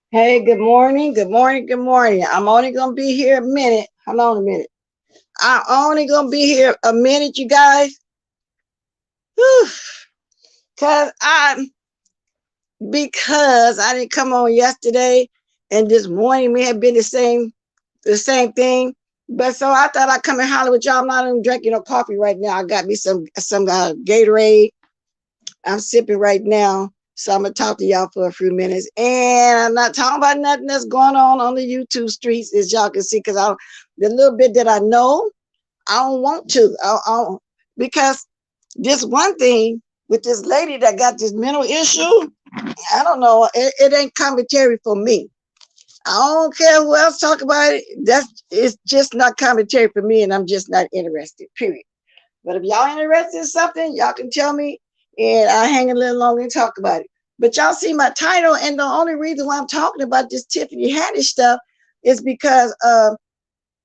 Hey, good morning, good morning, good morning. I'm only gonna be here a minute. Hold on a minute. I'm only gonna be here a minute, you guys. Whew. Cause I didn't come on yesterday, and this morning we had been the same thing. But so I thought I'd come and holler with y'all. I'm not even drinking no coffee right now. I got me some Gatorade. I'm sipping right now. So I'm gonna talk to y'all for a few minutes, and I'm not talking about nothing that's going on the YouTube streets, as y'all can see, because the little bit that I know, I don't want to, because this one thing with this lady that got this mental issue, I don't know, it ain't commentary for me. I don't care who else talk about it. It's just not commentary for me, and I'm just not interested. Period. But if y'all interested in something, y'all can tell me, and I'll hang a little longer and talk about it. But y'all see my title, and the only reason why I'm talking about this Tiffany Haddish stuff is because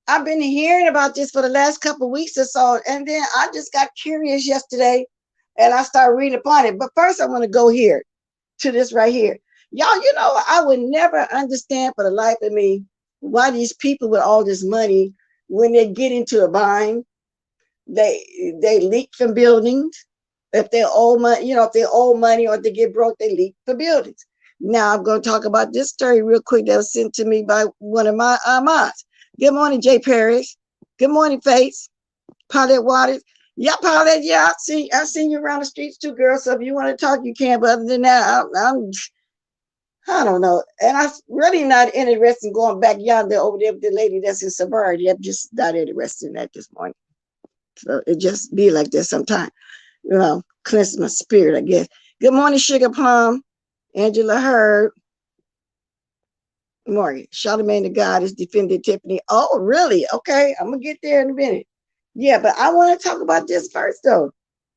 I've been hearing about this for the last couple of weeks or so, and then I just got curious yesterday, and I started reading upon it. But first, I want to go here to this right here. Y'all, I would never understand for the life of me why these people with all this money, when they get into a bind, they leak from buildings. If they owe money, if they owe money or if they get broke, they leak for buildings. Now I'm going to talk about this story real quick that was sent to me by one of my mods. Good morning, Jay Paris. Good morning, Faith. Paulette Waters. Yeah, Paulette. Yeah, I've seen you around the streets too, girl. So if you want to talk, you can. But other than that, I don't know. And I'm really not interested in going back yonder over there with the lady that's in sobriety. I'm just not interested in that this morning. So it just be like this sometimes. Cleanse my spirit, I guess. Good morning, Sugar Plum. Angela Hurd. Morgan. Charlemagne the God is defended Tiffany. Oh, really? Okay, I'm gonna get there in a minute. Yeah, but I want to talk about this first, though.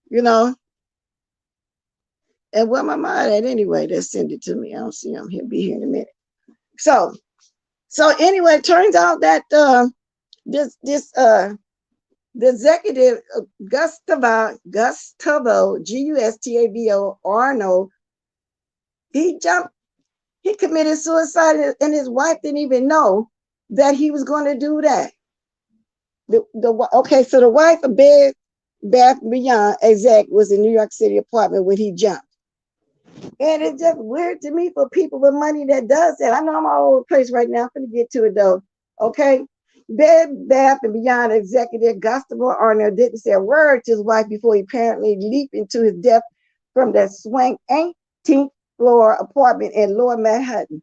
You know, and where my mind at anyway? That send it to me. I don't see him. He'll be here in a minute. So, so anyway, it turns out that this the executive Gustavo Gustavo Arnold, he jumped. He committed suicide, and his wife didn't even know that he was going to do that. Okay, so the wife of Bed Bath Beyond exec was in New York City apartment when he jumped. And it's just weird to me for people with money that does that. I know I'm all over the place right now. I'm going to get to it though. Okay. Bed Bath and Beyond executive Gustavo Arnold didn't say a word to his wife before he apparently leaped into his death from that swing 18th floor apartment in Lower Manhattan.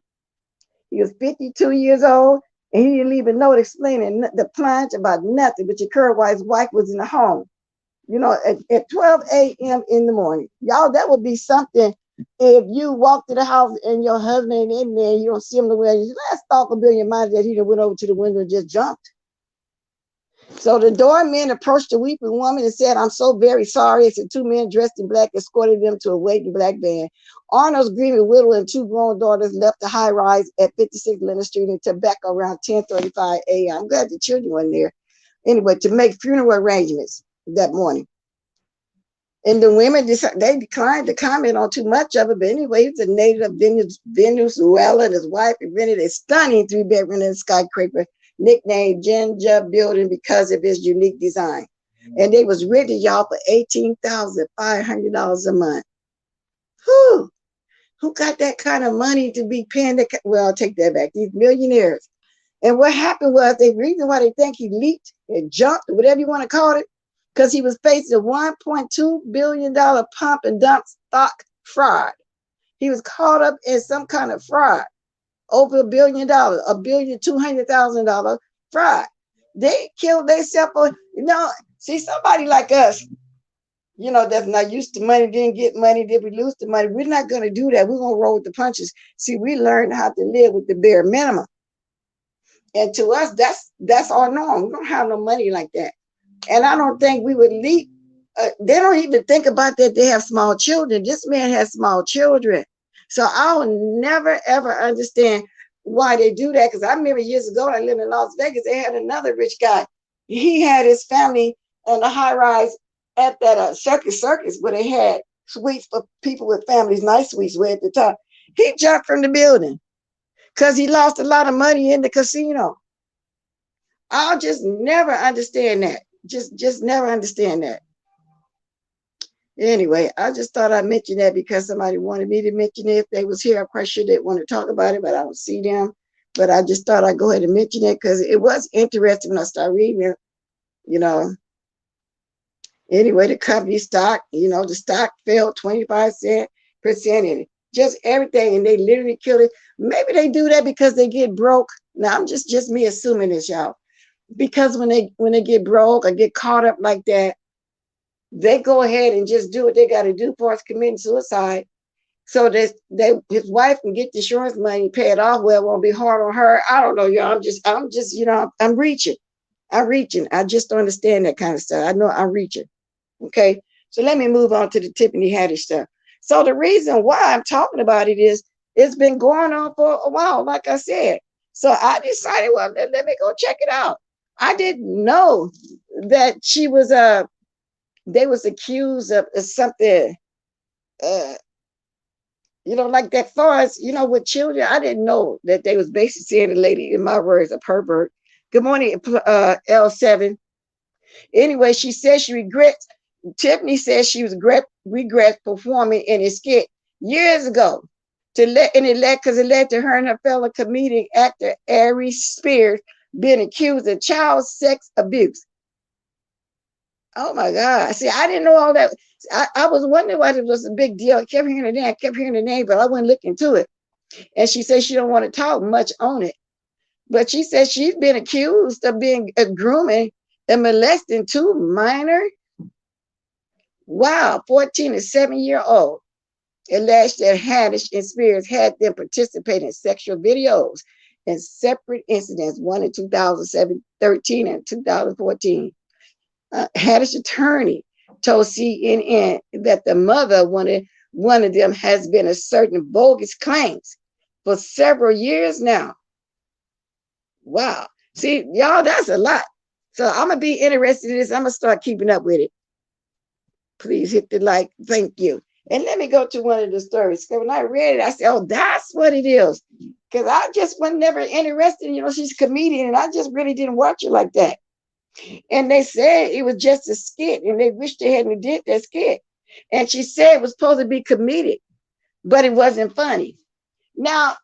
He was 52 years old, and he didn't leave a note explaining the plunge about nothing, which occurred while his wife was in the home. At 12 a.m. in the morning. Y'all, that would be something if you walk to the house and your husband ain't in there, you don't see him the way. Let's talk a billion miles that he went over to the window and just jumped. So the doorman approached the weeping woman and said, "I'm so very sorry." It's the two men dressed in black escorted them to a waiting black van. Arnold's grieving widow and two grown daughters left the high rise at 56 Leonard Street in Tobacco around 10:35 a.m. I'm glad the children weren't there. Anyway, to make funeral arrangements that morning. And the women they declined to comment on too much of it. But anyway, he's a native of Venezuela, and his wife rented a stunning three-bedroom skyscraper nicknamed Ginger Building because of its unique design. And they was rented, y'all, for $18,500 a month. Who? Who got that kind of money to be paying the? Well, I'll take that back. These millionaires. And what happened was the reason why they think he leaped and jumped, or whatever you want to call it, because he was facing a $1.2 billion pump and dump stock fraud. He was caught up in some kind of fraud, over $1 billion, $1,200,000 fraud. They killed themselves for, see, somebody like us, that's not used to money, didn't get money, did we lose the money? We're not going to do that. We're going to roll with the punches. See, we learned how to live with the bare minimum. And to us, that's our norm. We don't have no money like that. And I don't think we would leap. They don't even think about that they have small children. This man has small children. So I'll never, ever understand why they do that. Because I remember years ago, I lived in Las Vegas, they had another rich guy. He had his family on the high rise at that circus where they had suites for people with families, nice suites way at the top. He jumped from the building because he lost a lot of money in the casino. I'll just never understand that. Just never understand that. Anyway, I just thought I'd mention that because somebody wanted me to mention it. If they was here, I'm quite sure they'd want to talk about it, but I don't see them. But I just thought I'd go ahead and mention it because it was interesting when I started reading it, Anyway, the company stock, the stock fell 25% in it. Just everything, and they literally killed it. Maybe they do that because they get broke. Now, I'm just me assuming this, y'all. Because when they get broke or get caught up like that, they go ahead and just do what they got to do for us committing suicide, so that his wife can get the insurance money, pay it off. Well, it won't be hard on her. I don't know, y'all. I'm just I'm reaching. I just don't understand that kind of stuff. I know I'm reaching. Okay, so let me move on to the Tiffany Haddish stuff. So the reason why I'm talking about it is it's been going on for a while, like I said. So I decided, well, let me go check it out. I didn't know that she was they was accused of something, like that far as, with children. I didn't know that they was basically saying the lady, in my words, a pervert. Good morning, L7. Anyway, she said she regrets. Tiffany says she was regrets performing in a skit years ago because it led to her and her fellow comedic actor Ari Spears being accused of child sex abuse. Oh my God. See, I didn't know all that. I was wondering why it was a big deal. I kept hearing the name, but I wouldn't look into it. And she said she don't want to talk much on it. But she said she's been accused of being grooming and molesting two minor. Wow, 14 and 7-year-old alleged that Haddish and Spears had them participate in sexual videos in separate incidents, one in 2013 and 2014. Haddish attorney told CNN that the mother of one of them has been asserting bogus claims for several years now. Wow. See, y'all, that's a lot. So I'm going to be interested in this. I'm going to start keeping up with it. Please hit the like. Thank you. And let me go to one of the stories. Because when I read it, I said, oh, that's what it is. Because I just was never interested. You know, she's a comedian, and I just really didn't watch it like that. And they said it was just a skit, and they wished they hadn't did that skit. And she said it was supposed to be comedic, but it wasn't funny. Now,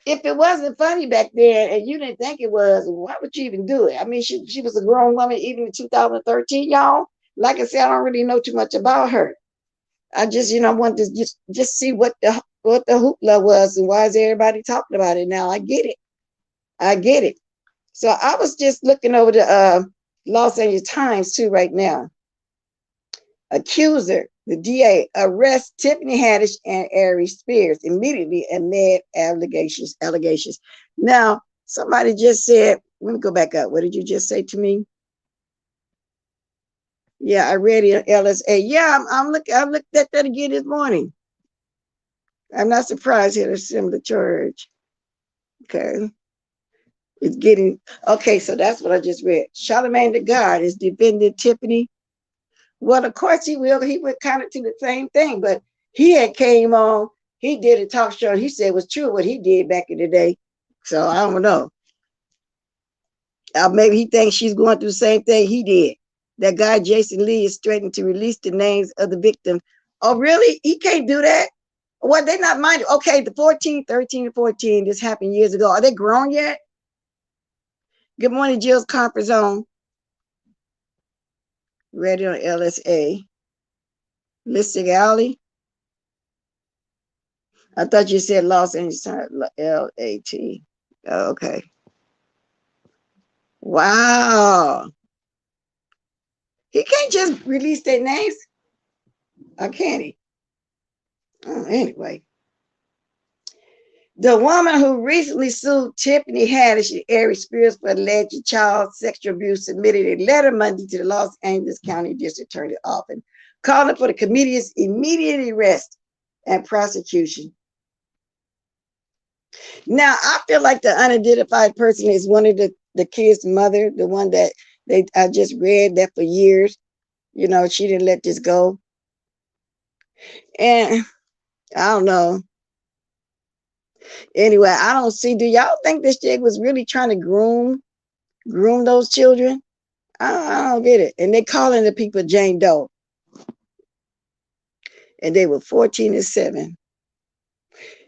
if it wasn't funny back then and you didn't think it was, why would you even do it? I mean, she was a grown woman even in 2013, y'all. Like I said, I don't really know too much about her. I just, wanted to just see what the hoopla was and why is everybody talking about it now. I get it. I get it. So I was just looking over the Los Angeles Times too right now. Accuser, the DA, arrests Tiffany Haddish and Ari Spears immediately amid allegations. Now, somebody just said, let me go back up. What did you just say to me? Yeah, I read it on LSA. Yeah, I looked at that again this morning. I'm not surprised at a similar charge. Okay. It's getting, okay, so that's what I just read. Charlamagne the God is defending Tiffany. Well, of course he will. He went kind of to the same thing, but he had came on, he did a talk show, and he said it was true what he did back in the day. So I don't know. Maybe he thinks she's going through the same thing he did. That guy, Jason Lee, is threatening to release the names of the victims. Oh, really? He can't do that? Well, they're not minded. Okay, the 13 and 14, this happened years ago. Are they grown yet? Good morning, Jill's Conference Zone. Ready on LSA. Listing Alley. I thought you said Los Angeles LAT. Oh, okay. Wow. He can't just release their names. Or can he? Oh, anyway. The woman who recently sued Tiffany Haddish and Ari Spears for alleged child sexual abuse submitted a letter Monday to the Los Angeles County District Attorney's Office, calling for the comedian's immediate arrest and prosecution. Now, I feel like the unidentified person is one of the kids' mother, the one that I just read that for years. She didn't let this go. And I don't know. Anyway, I don't see. Do y'all think this chick was really trying to groom those children? I don't get it. And they calling the people Jane Doe. And they were 14 and 7.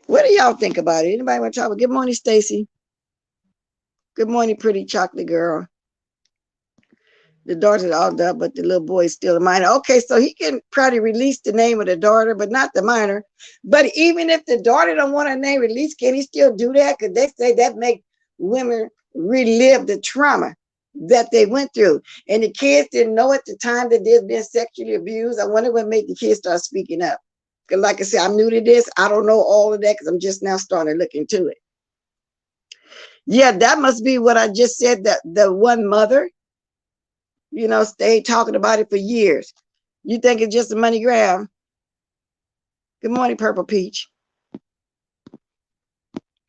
What do y'all think about it? Anybody want to talk about it? Good morning, Stacy. Good morning, pretty chocolate girl. The daughter's all up, but the little boy is still a minor. Okay, so he can probably release the name of the daughter, but not the minor. But even if the daughter don't want her name released, can he still do that? Because they say that make women relive the trauma that they went through. And the kids didn't know at the time that they've been sexually abused. I wonder what made the kids start speaking up. Because like I said, I'm new to this. I don't know all of that because I'm just now starting to look into it. Yeah, that must be what I just said, that the one mother, stayed talking about it for years. You think it's just a money grab? Good morning, Purple Peach.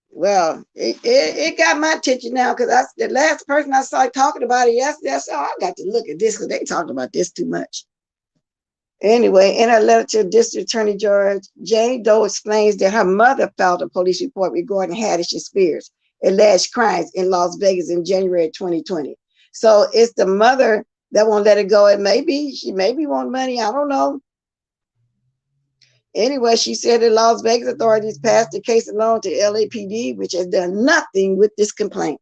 Well, it got my attention now because the last person I saw talking about it yesterday, I said, I got to look at this because they talked about this too much. Anyway, in a letter to District Attorney George, Jane Doe explains that her mother filed a police report regarding Haddish and Spears' alleged crimes in Las Vegas in January 2020. So it's the mother that won't let it go. And she maybe want money. I don't know. Anyway, she said the Las Vegas authorities passed the case along to LAPD, which has done nothing with this complaint.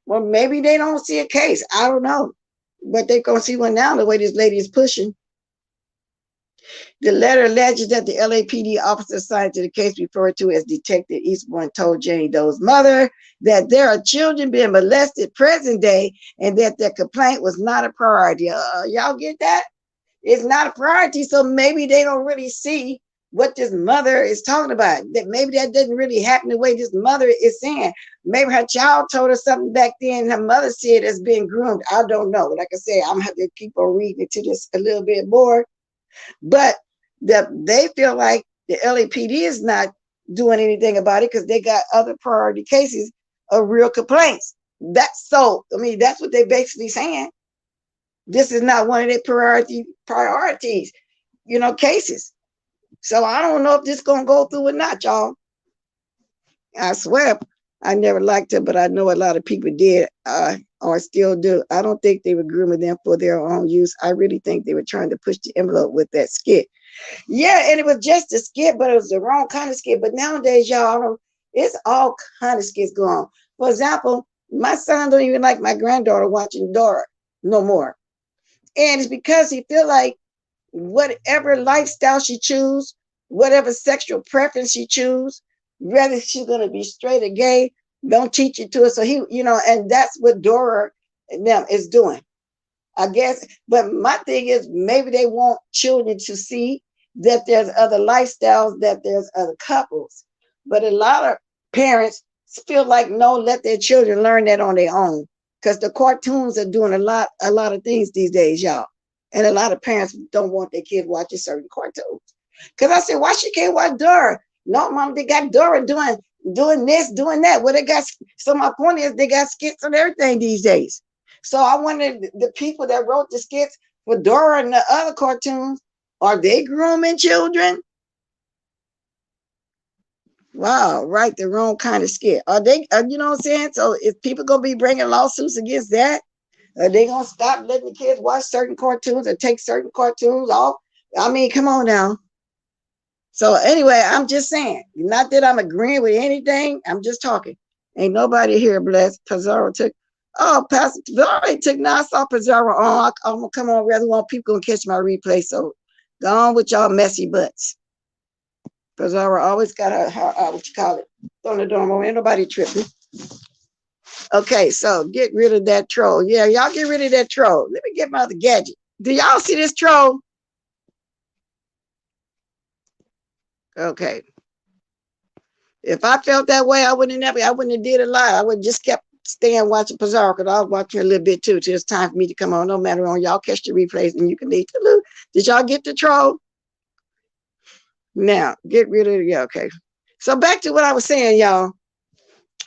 Well, maybe they don't see a case. I don't know. But they're going to see one now the way this lady is pushing. The letter alleges that the LAPD officer assigned to the case referred to as Detective Eastbourne told Jane Doe's mother that there are children being molested present day and that their complaint was not a priority. Y'all get that? It's not a priority, so maybe they don't really see what this mother is talking about. That maybe that doesn't really happen the way this mother is saying. Maybe her child told her something back then. Her mother said it's being groomed. I don't know. Like I said, I'm gonna have to keep on reading into this a little bit more. But they feel like the LAPD is not doing anything about it because they got other priority cases of real complaints. That's so. I mean, that's what they basically saying. This is not one of their priorities, cases. So I don't know if this gonna go through or not, y'all. I swear, I never liked it, but I know a lot of people did, or still do. I don't think they were grooming them for their own use. I really think they were trying to push the envelope with that skit. Yeah, and it was just a skit, but it was the wrong kind of skit. But nowadays, y'all, it's all kind of skits going on. For example, my son don't even like my granddaughter watching Dora no more. And it's because he feel like whatever lifestyle she choose, whatever sexual preference she choose, whether she's going to be straight or gay, don't teach it to her. So he, and that's what Dora and them is doing, I guess. But my thing is, maybe they want children to see that there's other lifestyles, that there's other couples. But a lot of parents feel like, no, let their children learn that on their own. Because the cartoons are doing a lot of things these days, y'all. And a lot of parents don't want their kids watching certain cartoons. Because I said, why she can't watch Dora? No, mom, they got Dora doing this, doing that. Well, they got, so my point is they got skits and everything these days. So I wondered, the people that wrote the skits for Dora and the other cartoons, are they grooming children? Wow, right, the wrong kind of skit. Are they, you know what I'm saying? So is people going to be bringing lawsuits against that? Are they going to stop letting the kids watch certain cartoons or take certain cartoons off? I mean, come on now. So anyway, I'm just saying, not that I'm agreeing with anything. I'm just talking. Ain't nobody here blessed. Pizarro took, Pastor Pizarro took, now I saw Pizarro on. I'm going to come on, rather want people going to catch my replay. So go on with y'all messy butts. Pizarro always got her what you call it, on the dorm. Ain't nobody tripping. Okay, so get rid of that troll. Yeah, y'all get rid of that troll. Let me get my other gadget. Do y'all see this troll? Okay. If I felt that way, I wouldn't have did a lot. I would just kept staying watching Pizarro because I was watching a little bit too till it's time for me to come on. No matter on, y'all catch the replays and you can leave the loop. Did y'all get the troll? Now, get rid of it. Yeah, okay. So back to what I was saying, y'all.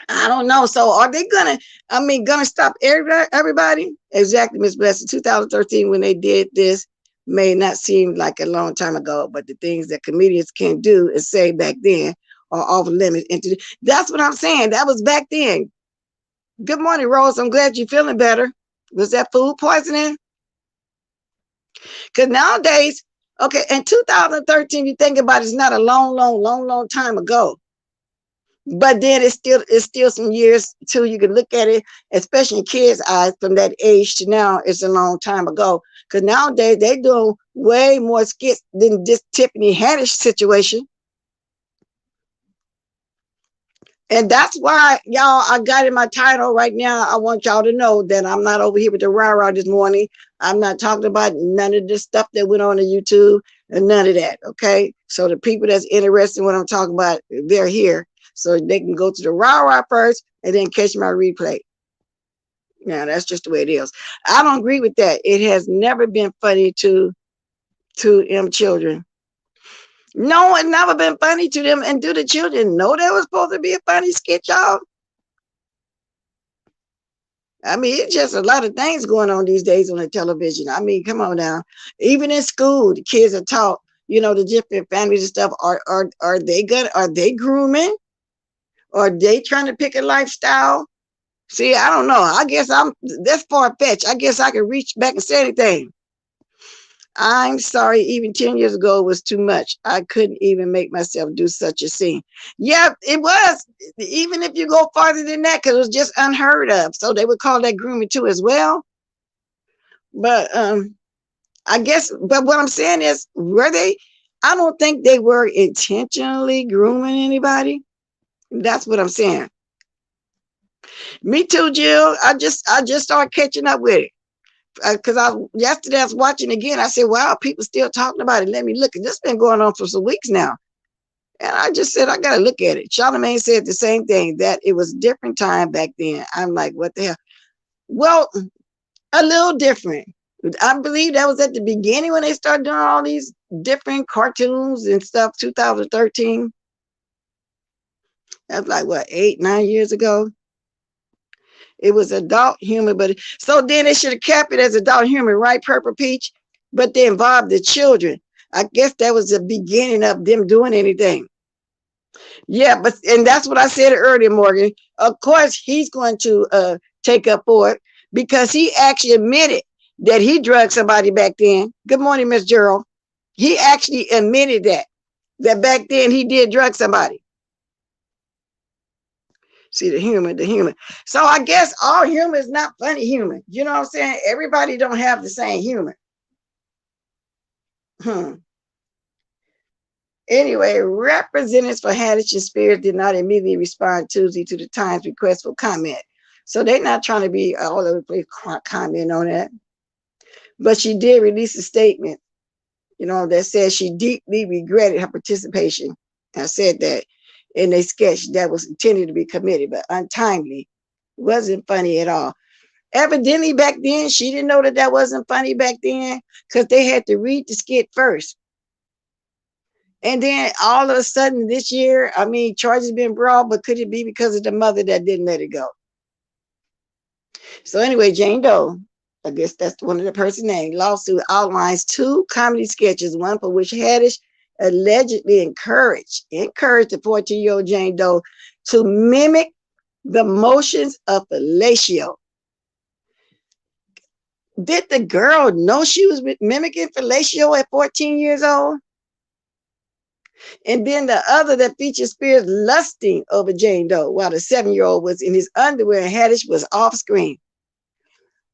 I don't know. So are they gonna stop everybody? Exactly, Miss Blessing. 2013, when they did this, may not seem like a long time ago, but the things that comedians can do is say back then are off limits. That's what I'm saying. That was back then. Good morning, Rose. I'm glad you're feeling better. Was that food poisoning? Because nowadays, okay, in 2013, you think about it, it's not a long time ago. But then it's still some years too. You can look at it, especially in kids' eyes, from that age to now. It's a long time ago. Because nowadays they doing way more skits than this Tiffany Haddish situation. And that's why, y'all, I got in my title right now. I want y'all to know that I'm not over here with the rah-rah this morning. I'm not talking about none of this stuff that went on YouTube and none of that, okay? So the people that's interested in what I'm talking about, they're here. So they can go to the rah-rah first and then catch my replay. Now, that's just the way it is. I don't agree with that. It has never been funny to them children. No, it's never been funny to them and to the children. No, that was supposed to be a funny skit, y'all. I mean, it's just a lot of things going on these days on the television. I mean, come on now. Even in school, the kids are taught, the different families and stuff. Are they good? Are they grooming? Are they trying to pick a lifestyle? See, I don't know. I guess that's far-fetched. I guess I can reach back and say anything. I'm sorry, even 10 years ago it was too much. I couldn't even make myself do such a scene. Yeah, it was. Even if you go farther than that, because it was just unheard of. So they would call that grooming too as well. But I guess, but what I'm saying is, were they? I don't think they were intentionally grooming anybody. That's what I'm saying. Me too, Jill. I just started catching up with it. because yesterday I was watching again. I said, wow, people still talking about it. Let me look. And this been going on for some weeks now. And I just said, I got to look at it. Charlamagne said the same thing, that it was a different time back then. I'm like, what the hell? Well, a little different. I believe that was at the beginning when they started doing all these different cartoons and stuff, 2013. That's like, what, 8, 9 years ago? It was adult humor, but so then they should have kept it as adult humor, right, Purple Peach? But they involved the children. I guess that was the beginning of them doing anything. Yeah, but and that's what I said earlier, Morgan. Of course, he's going to take up for it because he actually admitted that he drugged somebody back then. Good morning, Miss Gerald. He actually admitted that back then he did drug somebody. See the humor, the humor. So I guess all humor is not funny humor. You know what I'm saying? Everybody don't have the same humor. Anyway, representatives for Haddish and Spears did not immediately respond Tuesday to the Times request for comment. So they're not trying to be all over the place comment on that. But she did release a statement, that says she deeply regretted her participation. I said that in a sketch that was intended to be committed, but untimely. Wasn't funny at all. Evidently back then, she didn't know that wasn't funny back then because they had to read the skit first. And then all of a sudden this year, charges been brought, but could it be because of the mother that didn't let it go? So anyway, Jane Doe, I guess that's one of the person's name, lawsuit outlines 2 comedy sketches, one for which Haddish allegedly encouraged the 14-year-old Jane Doe to mimic the motions of fellatio. Did the girl know she was mimicking fellatio at 14 years old? And then the other that features Spears lusting over Jane Doe while the 7-year-old was in his underwear and Haddish was off screen.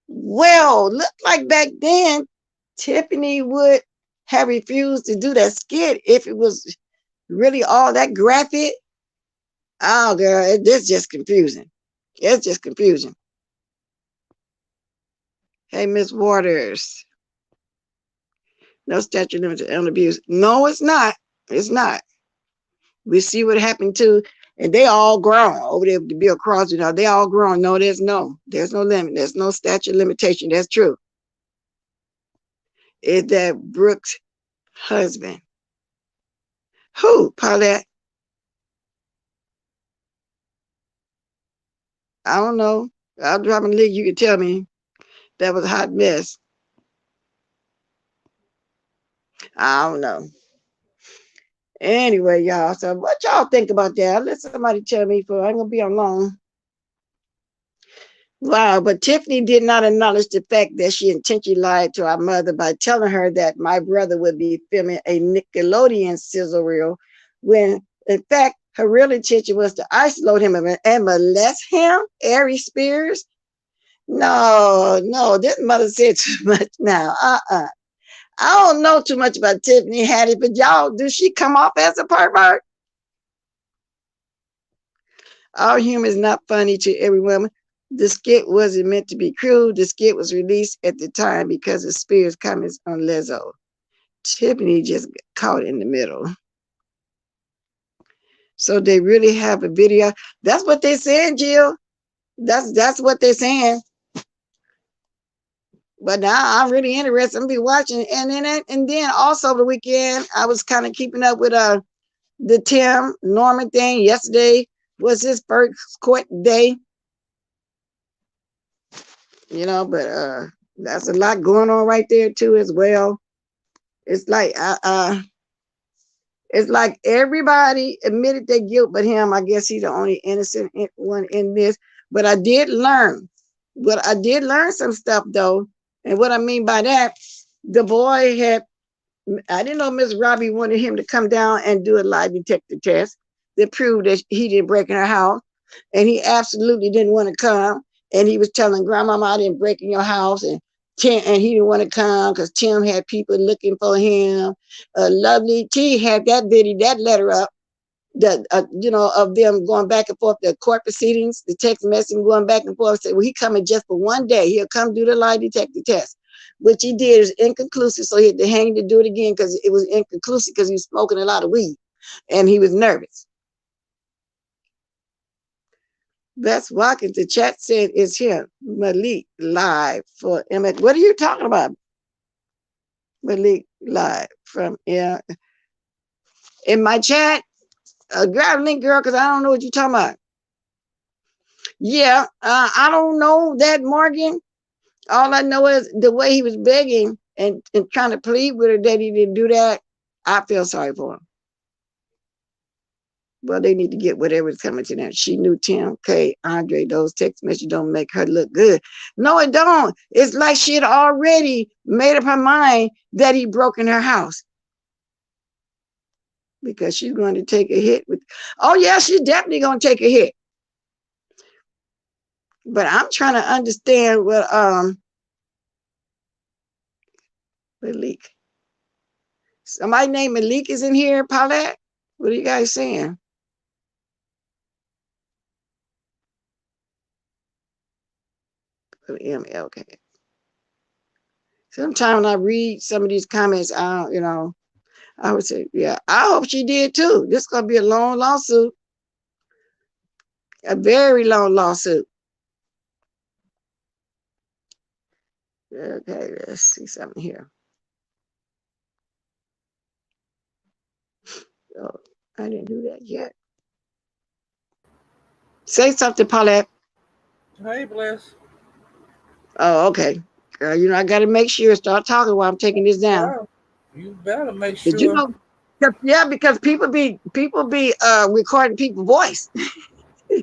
Well, looked like back then Tiffany would have refused to do that skit if it was really all that graphic. Oh, girl, it's just confusing. It's just confusing. Hey, Miss Waters. No statute limit on abuse. No, it's not. It's not. We see what happened to, and they all grown over there to Bill Crosby. They all grown. No, there's no limit. There's no statute of limitation. That's true. Is that Brooks' husband? Who, Paulette? I don't know. I'll drop a link. You can tell me. That was a hot mess. I don't know. Anyway, y'all. So what y'all think about that? Let somebody tell me, for I ain't gonna be on long. Wow, but Tiffany did not acknowledge the fact that she intentionally lied to our mother by telling her that my brother would be filming a Nickelodeon sizzle reel, when in fact her real intention was to isolate him and molest him, Ari Spears. No, this mother said too much now. I don't know too much about Tiffany Haddish, but y'all, does she come off as a pervert? All humor is not funny to every woman. The skit wasn't meant to be cruel. The skit was released at the time because of Spears' comments on Lizzo. Tiffany just got caught in the middle. So they really have a video. That's what they're saying, Jill. That's what they're saying. But now I'm really interested. I'm gonna be watching. And then also the weekend, I was kind of keeping up with the Tim Norman thing. Yesterday was his first court day. But that's a lot going on right there too as well. It's like everybody admitted their guilt but him. I guess he's the only innocent one in this. But I did learn some stuff though. And what I mean by that, the boy I didn't know Miss Robbie wanted him to come down and do a lie detector test that proved that he didn't break in her house. And he absolutely didn't want to come. And he was telling Grandmama, I didn't break in your house. And he didn't want to come because Tim had people looking for him. Lovely T had that letter up. that of them going back and forth, the court proceedings, the text messaging going back and forth. Said, well, he coming just for one day. He'll come do the lie detector test, which he did. Is inconclusive, so he had to hang to do it again because it was inconclusive because he was smoking a lot of weed and he was nervous. That's walking. The chat said is here. Malik live for MS. What are you talking about? Malik live from in my chat. Grab a link, girl, because I don't know what you're talking about. Yeah, I don't know that, Morgan. All I know is the way he was begging and trying to plead with her that he didn't do that. I feel sorry for him. Well, they need to get whatever's coming to them. She knew Tim, K, Andre, those text messages don't make her look good. No, it don't. It's like she had already made up her mind that he broke in her house. Because she's going to take a hit with, oh yeah, she's definitely going to take a hit. But I'm trying to understand what Malik. Somebody named Malik is in here, Paulette. What are you guys saying? MLK. Sometimes when I read some of these comments, I would say, yeah, I hope she did too. This is gonna be a long lawsuit. A very long lawsuit. Okay, let's see something here. Oh, I didn't do that yet. Say something, Paulette. Hey, Bless. Oh, okay. Girl, I got to make sure start talking while I'm taking this down. Well, you better make Did you sure. know? Because people be recording people's voice.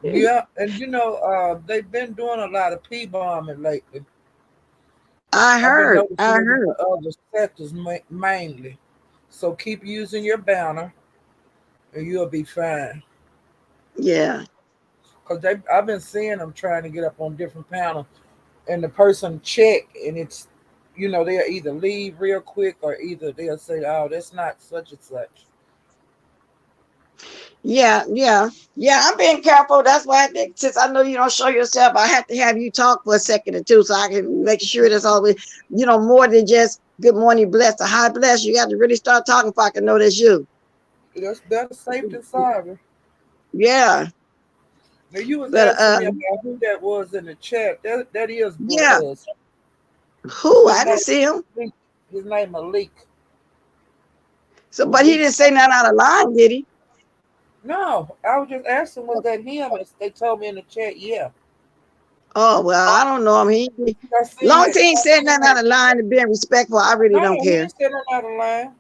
Yeah, and they've been doing a lot of P-bombing lately. I I've been heard. noticing it in the other sectors mainly. So keep using your banner, and you'll be fine. Yeah. Cause I've been seeing them trying to get up on different panels, and the person check, and they'll either leave real quick or either they'll say, "Oh, that's not such and such." Yeah. I'm being careful. That's why since I know you don't show yourself, I have to have you talk for a second or two so I can make sure that's always, more than just good morning, blessed or hi, bless. You got to really start talking if I can know that's you. That's better safe than sorry. Yeah. Now you was But asking me about who that was in the chat. That is yeah. Buzz. Who? His I didn't name see him. his name Malik. So, but he Malik. didn't say nothing out of line, did he? No, I was just asking was that him? And they told me in the chat, yeah. Oh well, I don't know him. I seen Long as that. he ain't said nothing out of line and being respectful, I really No, don't he care. ain't sitting out of line.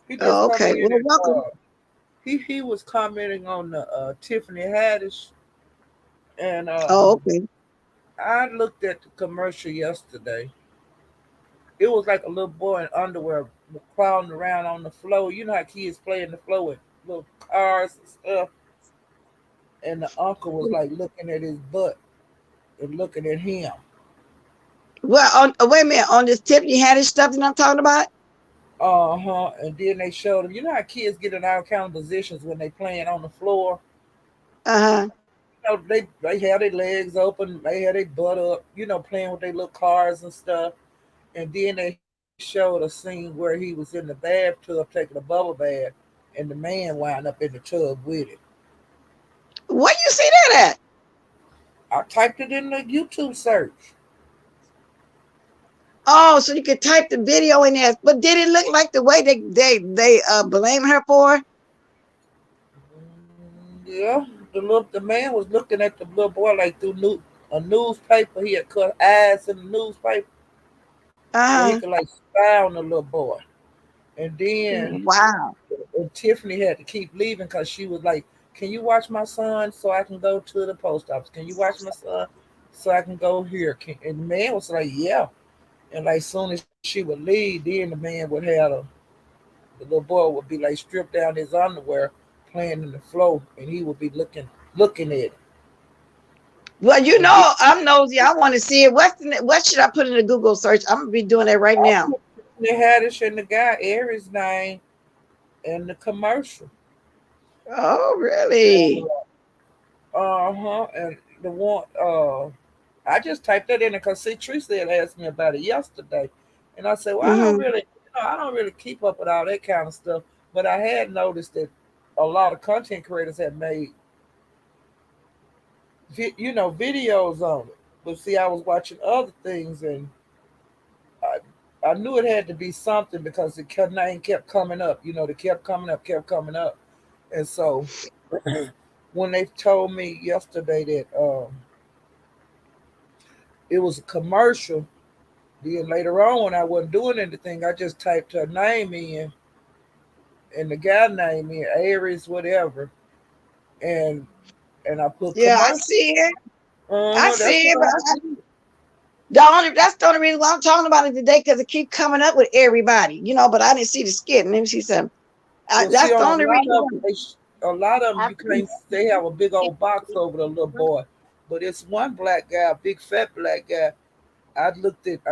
He just Oh, come okay. in Well, and welcome. he was commenting on the Tiffany Haddish, and Oh, okay. I looked at the commercial yesterday. It was like a little boy in underwear crawling around on the floor. You know how kids play in the floor with little cars and stuff. And the uncle was like looking at his butt and looking at him. Well, wait a minute. On this Tiffany Haddish stuff that I'm talking about. Uh-huh. And then they showed him. You know how kids get in all kind of positions when they playing on the floor. Uh-huh. They have their legs open, they have their butt up, playing with their little cars and stuff. And then they showed a scene where he was in the bathtub taking a bubble bath, and the man wound up in the tub with it. Where you see that at? I typed it in the YouTube search. Oh, so you could type the video in there. But did it look like the way they blame her for? Yeah, the man was looking at the little boy like through a newspaper. He had cut eyes in the newspaper where he Uh-huh. could like spy on the little boy. And then Wow. Tiffany had to keep leaving because she was like, "Can you watch my son so I can go to the post office? Can you watch my son so I can go here?" And the man was like, "Yeah." And like soon as she would leave, then the man would have the little boy would be like stripped down his underwear, playing in the floor, and he would be looking at it. Well, And then I'm nosy. I want to see it. What should I put in the Google search? I'm gonna be doing that right I now. put Tiffany Haddish and the guy Aries name in the commercial. Oh, really? Uh-huh. And the one I just typed that in because see Teresa had asked me about it yesterday. And I said, well, I don't Mm-hmm. really I don't really keep up with all that kind of stuff. But I had noticed that a lot of content creators have made videos on it. But see, I was watching other things and I knew it had to be something because the name kept coming up. They kept coming up. And so when they told me yesterday that it was a commercial, then later on when I wasn't doing anything, I just typed her name in and the guy name in Aries whatever, and I put Yeah, I commercial. see it. I That's see what it, but I did. that's the only reason why I'm talking about it today because it keep coming up with everybody, But I didn't see the skit. Let me see something. Well, see, That's the on only reason a lot of them, why. you can't. They have a big old box over the little boy, but it's one black guy, a big fat black guy. I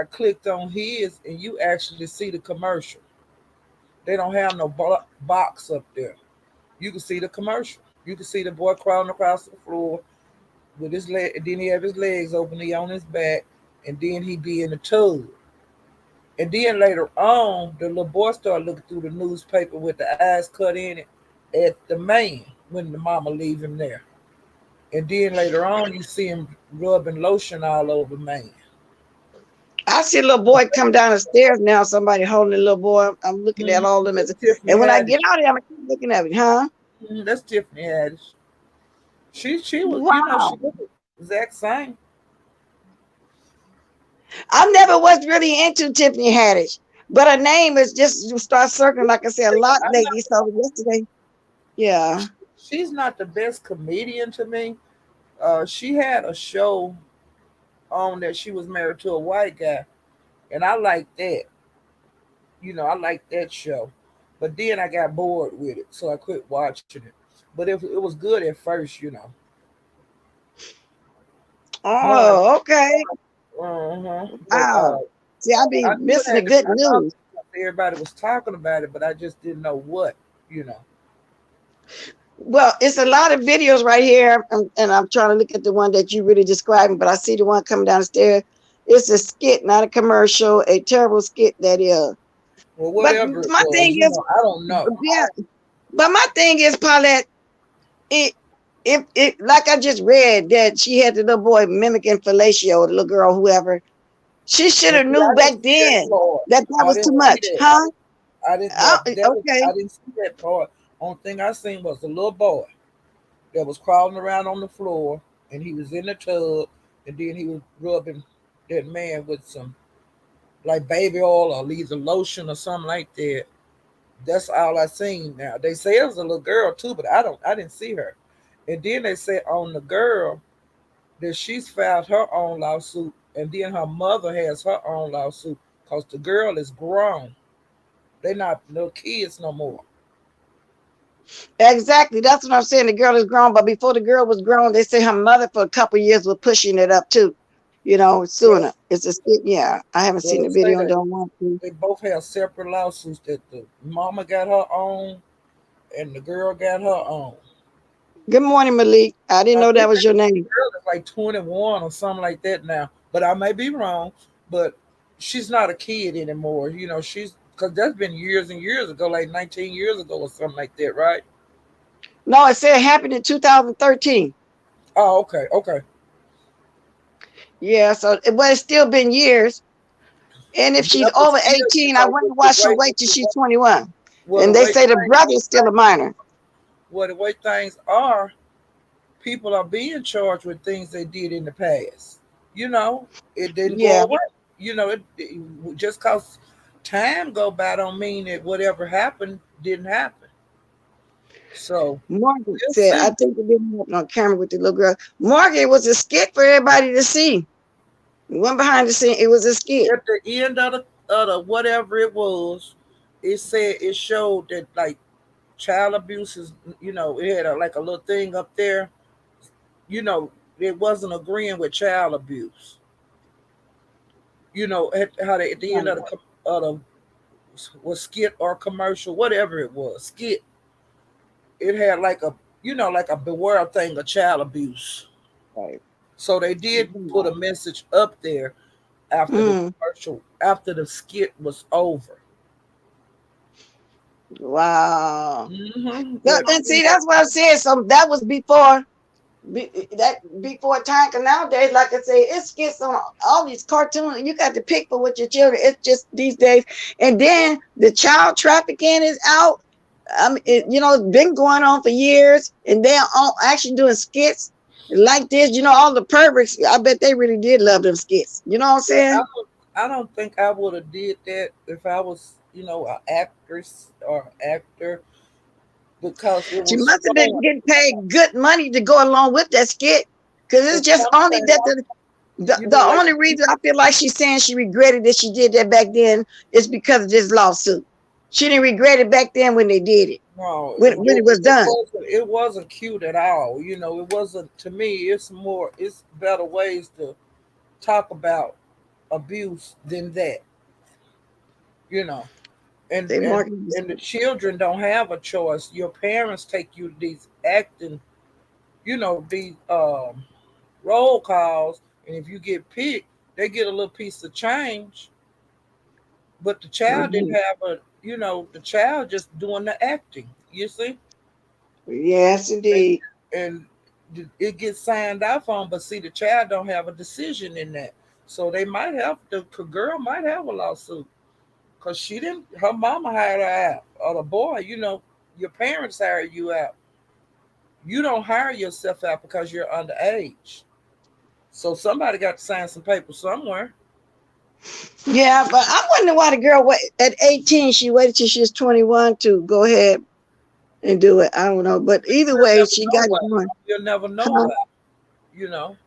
clicked on his, and you actually see the commercial. They don't have no box up there. You can see the commercial. You can see the boy crawling across the floor with his leg. And then he have his legs open, he on his back, and then he be in the tub. And then later on, the little boy started looking through the newspaper with the eyes cut in it at the man when the mama leave him there. And then later on, you see him rubbing lotion all over man. I see a little boy come down the stairs now. Somebody holding a little boy. I'm looking at all of them, That's Tiffany and when I get Haddish. out of there, I'm gonna keep looking at it. Huh? That's Tiffany Haddish. She was, she Wow. was the exact same. I never was really into Tiffany Haddish, but her name is just start circling, like I said, a lot I'm lately. not. So yesterday, yeah. She's not the best comedian to me. She had a show on that she was married to a white guy, and I liked that. I liked that show. But then I got bored with it, so I quit watching it. But it was good at first. More like, Oh, okay. but Wow. See, I be I knew it missing the had to be. good I thought news. everybody was talking about it, but I just didn't know what. You know. Well, it's a lot of videos right here, and I'm trying to look at the one that you really describing, but I see the one coming down the stairs. It's a skit, not a commercial, a terrible skit that is. Well, But whatever it my was, thing is, I don't know. yeah, but my thing is, Paulette, it, if like I just read that she had the little boy mimicking fellatio, the little girl, whoever, she should Well, have see, knew I didn't back see that then part. that that I was didn't too see much, that. huh? I didn't. That was. Okay. I didn't see that part. Only thing I seen was the little boy that was crawling around on the floor, and he was in the tub, and then he was rubbing that man with some like baby oil or either lotion or something like that. That's all I seen. Now they say it was a little girl too, but I didn't see her. And then they say on the girl that she's filed her own lawsuit, and then her mother has her own lawsuit because the girl is grown. They not no kids no more. Exactly. That's what I'm saying. The girl is grown, but before the girl was grown, they say her mother for a couple years was pushing it up too. Suing Well, her. It's a skit. Yeah, I haven't well seen they the say video and that don't want to. they both have separate lawsuits. That the mama got her own, and the girl got her own. Good morning, Malik. I didn't I know that think was your the name. girl is like 21 or something like that now, but I may be wrong. But she's not a kid anymore. She's because that's been years and years ago, like 19 years ago or something like that, right? No, it said it happened in 2013. Oh, okay, okay. Yeah, but it's still been years. And if Yeah, she's but over still, 18, I wonder the why she way, wait till she's 21. well, And they say the brother is still a minor. the way things are, people are being charged with things they did in the past. You know, it didn't go Yeah. away. Just cause time go by don't mean that whatever happened didn't happen. So Morgan we'll said, I see. think it didn't happen on camera with the little girl. Morgan, it was a skit for everybody to see. It wasn't behind the scene, it was a skit. At the end of the whatever it was, it said it showed that like child abuse is, it had like a little thing up there. You know, it wasn't agreeing with child abuse. How they at the end of the was skit or commercial, whatever it was, skit. it had like a, like a beware thing of child abuse. Right. So they did put a message up there after the Mm, commercial, after the skit was over. wow. That And see, that's what I said. So that was before time. Cause nowadays, like I say, it gets on all these cartoons. You got to pick for what your children. It's just these days. And then the child trafficking is out. It's been going on for years, and they're all actually doing skits like this. All the perverts. I bet they really did love them skits. You know what I'm I saying? I don't think I would have did that if I was, an actress or actor, because it She was must have been showing. getting paid good money to go along with that skit. Cause And it's just only sometimes, that the like, only reason I feel like she's saying she regretted that she did that back then is because of this lawsuit. She didn't regret it back then when they did it, no, when it was done. it wasn't cute at all. It wasn't, to me. It's better ways to talk about abuse than that. You know, and They and marketed this. and the children don't have a choice. Your parents take you to these acting, these roll calls, and if you get picked, they get a little piece of change. But the child didn't Mhm. have the child just doing the acting. You see, Yes, indeed. and it gets signed off on. But see, the child don't have a decision in that, so they might have the girl might have a lawsuit because she didn't. Her mama hired her out, or the boy. Your parents hired you out. You don't hire yourself out because you're underage. So somebody got to sign some papers somewhere. Yeah, but I'm wondering why the girl at 18 she waited till she was 21 to go ahead and do it. I don't know, but either We'll way, never she know got why. it done. We'll never know Huh? why. You know,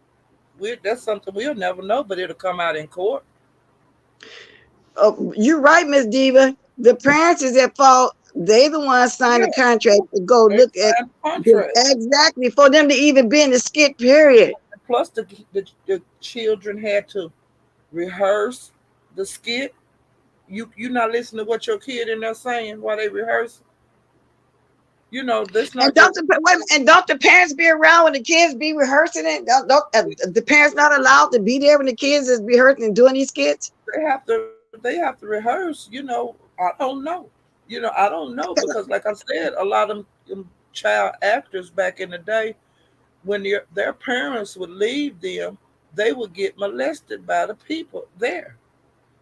that's something we'll never know, but it'll come out in court. Oh, you're right, Miss Diva. The parents is at fault. They the ones signed Yeah, the contract to go they look at signed the contract. exactly for them to even be in the skit period. Plus, the children had to rehearse the skit. You not listening to what your kid in there saying while they rehearse. That's And not just. don't the parents be around when the kids be rehearsing it? The parents not allowed to be there when the kids is rehearsing and doing these skits? They have to rehearse. I don't know. I don't know because, like I said, a lot of them child actors back in the day, when their parents would leave them, they would get molested by the people there.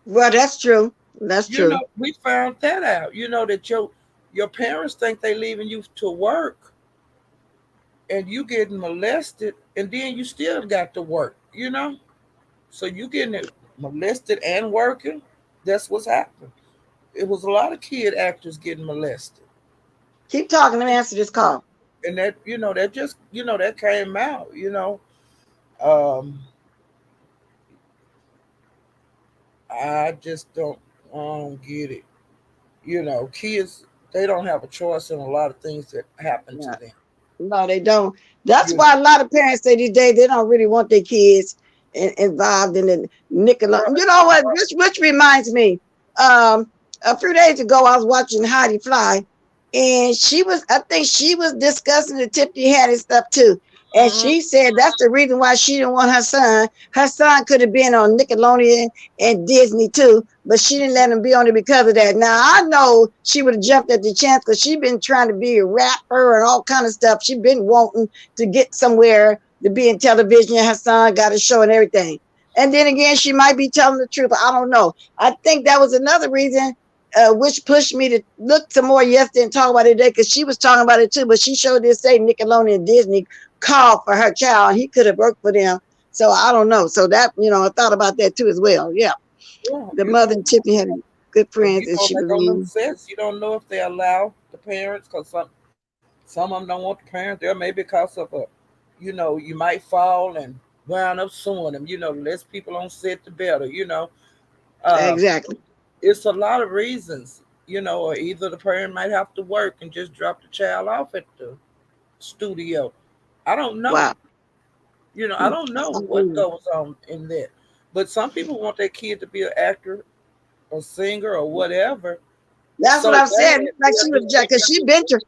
Well, that's true. That's true. We found that out. That your parents think they leaving you to work, and you getting molested, and then you still got to work. So you getting it molested and working. That's what's happening. It was a lot of kid actors getting molested, Keep talking and answer this call. and that just that came out. Um, I just don't get it. Kids, they don't have a choice in a lot of things that happen to Yeah. them. No, they don't. That's You know, why a lot of parents say these days they don't really want their kids involved in the Nickelodeon. You know what? Which reminds me, a few days ago I was watching Heidi Fly, and I think she was discussing the Tiffany Haddish stuff too. And mhm. she said that's the reason why she didn't want her son. Her son could have been on Nickelodeon and Disney too, but she didn't let him be on it because of that. Now I know she would have jumped at the chance because she been trying to be a rapper and all kind of stuff. She been wanting to get somewhere to be in television. Her son got a show and everything. And then again, she might be telling the truth. I don't know. I think that was another reason, which pushed me to look some more yesterday and talk about it today, because she was talking about it too. But she showed this say Nickelodeon and Disney called for her child. He could have worked for them. So I don't know. So that, I thought about that too as well. Yeah. Yeah, The mother and Tiffany had good and friends, and she like on them believed. sets, you don't know if they allow the parents, because some of them don't want the parents there, maybe because of you might fall and wound up suing them. The less people on set, the better. Um, Exactly. it's a lot of reasons. Or either the parent might have to work and just drop the child off at the studio. I don't know. Wow. I don't know what goes on in that. But some people want their kid to be an actor or singer or whatever. That's what So I'm saying. bad Like they'll she do was, because she anything. been to.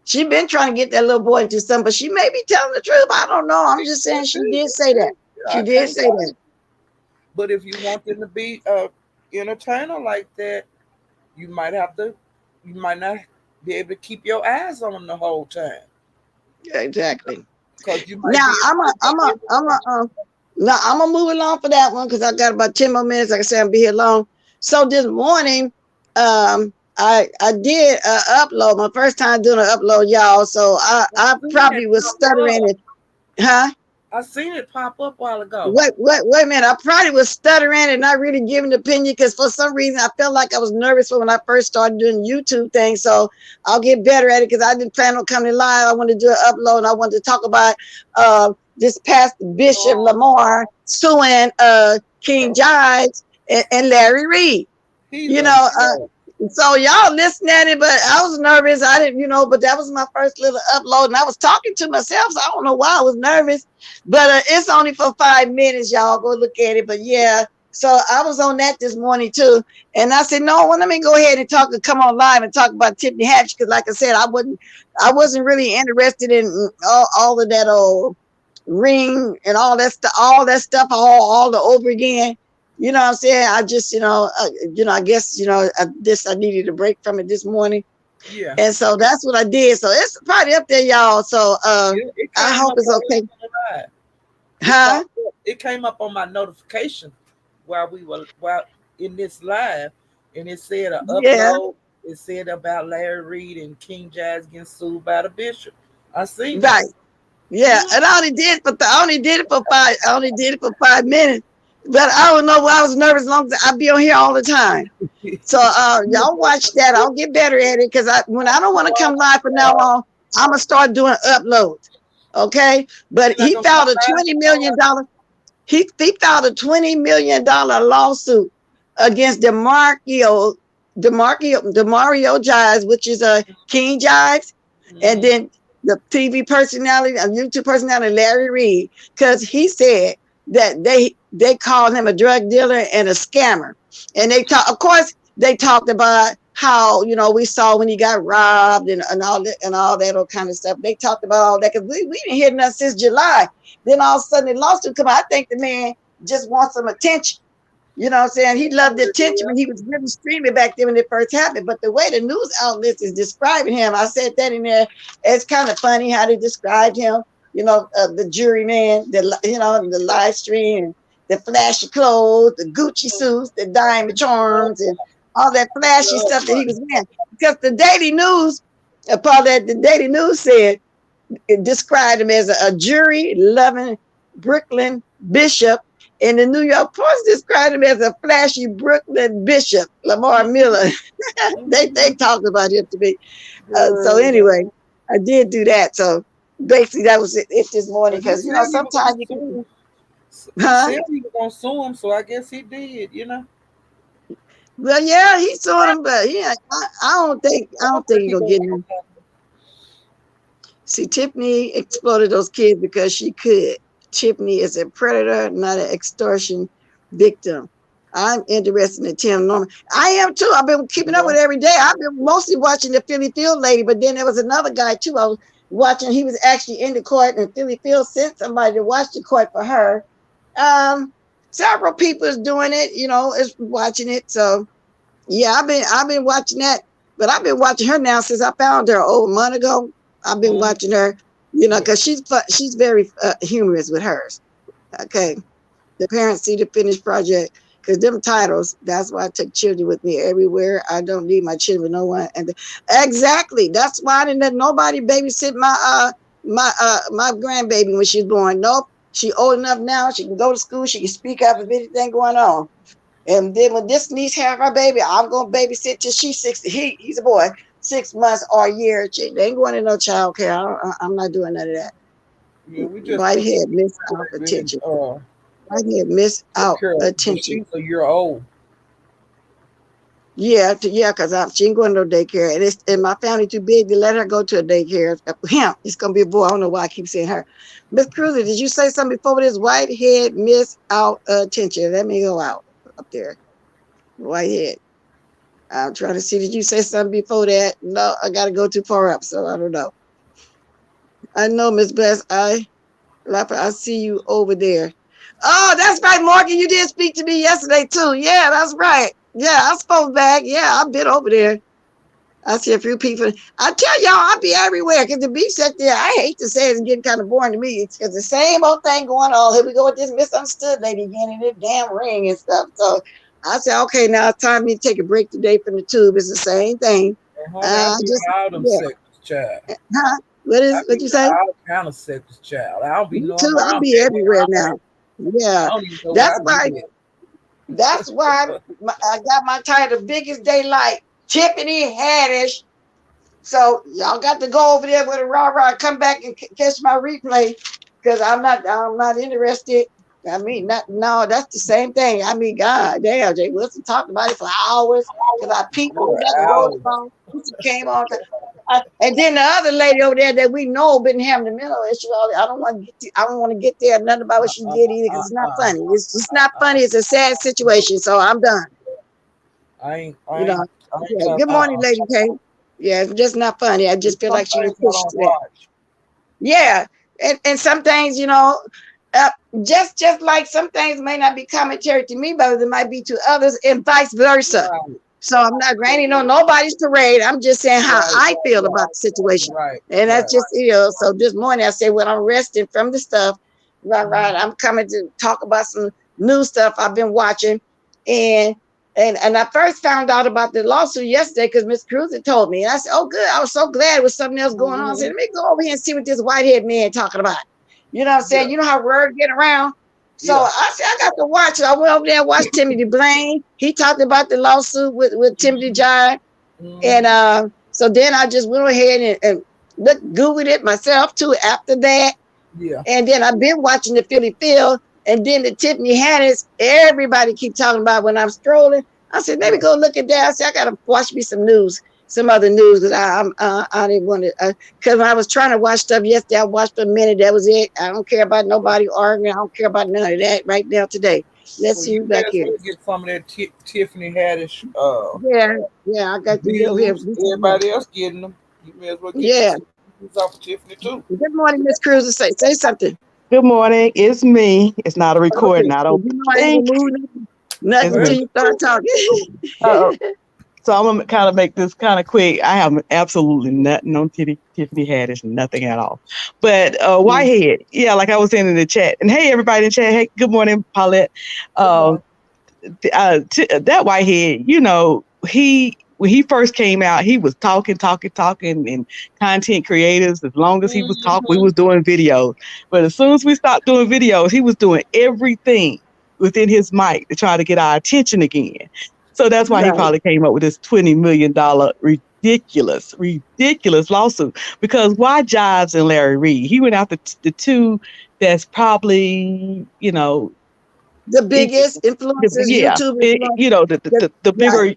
She been trying to get that little boy into something, but she may be telling the truth. I don't know. I'm just saying she did say that. I She did can't. say that. But if you want them to be entertainer like that, you might have to. You might not be able to keep your eyes on them the whole time Yeah, exactly. because you might Now be. now I'm gonna move along for that one because I got about 10 more minutes. Like I said, I'll be here long. So this morning, I did upload my first time doing an upload, y'all. So I Seen it probably was pop up. stuttering it, huh? I seen it pop up a while ago. Wait a minute. I probably was stuttering and not really giving an opinion because for some reason I felt like I was nervous when I first started doing YouTube thing. So I'll get better at it because I didn't plan on coming live. I wanted to do an upload and I wanted to talk about this past Bishop Oh, Lamar suing King Giles and Larry Reed. he's You a know, joke. so y'all listening at it, but I was nervous. I didn't, but that was my first little upload, and I was talking to myself, so I don't know why I was nervous. But it's only for 5 minutes, y'all. Go look at it. But yeah, so I was on that this morning too, and I said, no, well, let me go ahead and come on live and talk about Tiffany Haddish because, like I said, I wasn't really interested in all of that old ring and all that stuff all over again. You know what I'm saying? I just, I guess, I needed a break from it this morning. Yeah, And so that's what I did. So it's probably up there, y'all. So it I came hope up it's while we okay. was on the live. It Huh? popped up. It came up on my notification while we were in this live, and it said a Yeah. upload. It said about Larry Reed and King Jazz getting sued by the bishop. I seen that. Right. Yeah. Mhm. And I only did it for 5 minutes. But I don't know why I was nervous as long as I be on here all the time. So y'all watch that. I'll get better at it because when I don't want to come live from now on, I'm gonna start doing uploads. Okay. But You're not he gonna come filed a live $20 million. He filed a $20 million lawsuit against Demario Giles, which is a King Giles, and tomorrow. then the TV personality, YouTube personality Larry Reed, because he said that they called him a drug dealer and a scammer, and of course, they talked about how we saw when he got robbed and all that old kind of stuff. They talked about all that because we didn't hear nothing since July. Then all of a sudden the lawsuit come out. I think the man just wants some attention. You know what I'm saying? He loved the attention when he was really streaming back then when it first happened. But the way the news outlets is describing him, I said that in there. It's kind of funny how they described him. The juryman, the live stream, the flashy clothes, the Gucci suits, the diamond charms, and all that flashy Love stuff that he money. was wearing. Because the Daily News, Paul, that the Daily News said it described him as a jury loving Brooklyn bishop, and the New York Post described him as a flashy Brooklyn bishop, Lamar Miller. They talked about him to me. So Girl, anyway, I did do that. So basically, that was it this morning but he because said he was gonna sometimes you can, sue him. He huh? said he was gonna sue him, so I guess he did. Well, yeah, he saw him, but yeah, I I don't don't think think he he gonna gonna get get him. nothing. See, Tiffany exploited those kids because she could. Tiffany is a predator, not an extortion victim. I'm interested in Tim Norman. I am too. I've been keeping up Yeah. with it every day. I've been mostly watching the Philly Field lady, but then there was another guy too. I was watching. He was actually in the court, and Philly Field sent somebody to watch the court for her. Um, Several people is doing it. Is watching it. So yeah, I've been watching that, but I've been watching her now since I found her over a month ago. I've been Mhm. watching her, Yeah. because she's very humorous with hers. Okay, the parents see the finished project because them titles. That's why I take children with me everywhere. I don't leave my children with no one. And exactly, that's why I didn't let nobody babysit my grandbaby when she's born. Nope, she old enough now. She can go to school. She can speak up if anything going on. And then when this niece have her baby, I'm gonna babysit till she's 60. He's a boy, 6 months or a year. They ain't going to no child care. I'm not doing none of that. Yeah, we just put Whitehead miss out her in attention. Whitehead miss out daycare, but attention. she's a year old. Yeah, because she ain't going to no daycare, and my family too big to let her go to a daycare. Him, it's gonna be a boy. I don't know why I keep saying her. Miss Cruiser, did you say something before this? Whitehead miss out attention. Let me go out up there. Whitehead. I'm trying to see. Did you say something before that? No, I got to go too far up, so I don't know. I know, Miss Bless. I see you over there. Oh, that's right, Morgan. You did speak to me yesterday too. Yeah, that's right. Yeah, I spoke back. Yeah, I've been over there. I see a few people. I tell y'all, I'll be everywhere because the beach set there. I hate to say it's getting kind of boring to me. It's because the same old thing going on. Here we go with this misunderstood lady again and this damn ring and stuff. So I said, okay, now it's time for me to take a break today from the tube. It's the same thing. And honey, I be Just in all them yeah. sectors, child. Huh? I What be you in say? all kind of sectors, child. I don't be Me knowing too. where I'll I'm be at, where everywhere I'm now. at. I Yeah, don't even know where that's I be why. That's why at. I got my title, biggest daylight, Tiffany Haddish. So y'all got to go over there with a rah. Come back and catch my replay because I'm not interested. I mean, not no, that's the same thing. I mean, God damn, Jay Wilson talked about it for hours because I peeped over For there and rolled hours. on. She came on, and then the other lady over there that we know been having the mental issue. I don't want to get. I don't want to get there. Nothing about what she did either because it's not funny. It's just not funny. It's a sad situation. So I'm done. I ain't, You I know. ain't, I ain't Yeah. got, Good morning, Lady K. Yeah, it's just not funny. I There's just feel some like she was things I pushed don't to that. watch. Yeah, and some things, uh, just like some things may not be commentary to me, but it might be to others, and vice versa. Right, So I'm not raining on nobody's parade. I'm just saying how right, I feel about the situation, right, and that's right. just So this morning I said when I'm resting from the stuff, right, Mhm. I'm coming to talk about some new stuff I've been watching, and and I first found out about the lawsuit yesterday because Miss Cruz had told me. And I said, "Oh, good! I was so glad there was something else going on." I said, Mhm. "Let me go over here and see what this whitehead man talking about." You know what I'm saying? Yeah, You know how word get around. So yeah. I said, I got to watch it. I went over there and watched Timothy Blaine. He talked about the lawsuit with Timothy Mhm. John. And Mhm. so then I just went ahead and Googled it myself too after that. Yeah. And then I've been watching the Philly Phil. And then the Tiffany Haddish, everybody keep talking about when I'm strolling. I said, maybe Yeah. go look at that. I said, I got to watch me some news, some other news that I didn't want to. Because when I was trying to watch stuff yesterday, I watched a minute. That was it. I don't care about nobody arguing. I don't care about none of that right now today. Let's Well, see you who's may back as here. well get some of that Tiffany Haddish Yeah, yeah, I got to get over here. views. Everybody else getting them. You may as well get you Yeah. some views off of Tiffany too. Good morning, Miss Cruz. Say something. Good morning. It's me. It's not a recording. Okay. I You don't know I ain't think gonna move nothing it's Well, until me. you start talking. Uh, so I'm gonna kind of make this kind of quick. I have absolutely nothing on Tiffany Haddish, nothing at all. But Whitehead, yeah, like I was saying in the chat. And hey, everybody in the chat. Hey, good morning, Paulette. good Uh, morning. that Whitehead, he when he first came out, he was talking, and content creators. As long as he was talking, we Mhm. was doing videos. But as soon as we stopped doing videos, he was doing everything within his mic to try to get our attention again. So that's why he Right. probably came up with this $20 million ridiculous lawsuit. Because why Jives and Larry Reed? He went after the two that's probably, The it, biggest influencers, yeah, YouTube influencers. the Right. bigger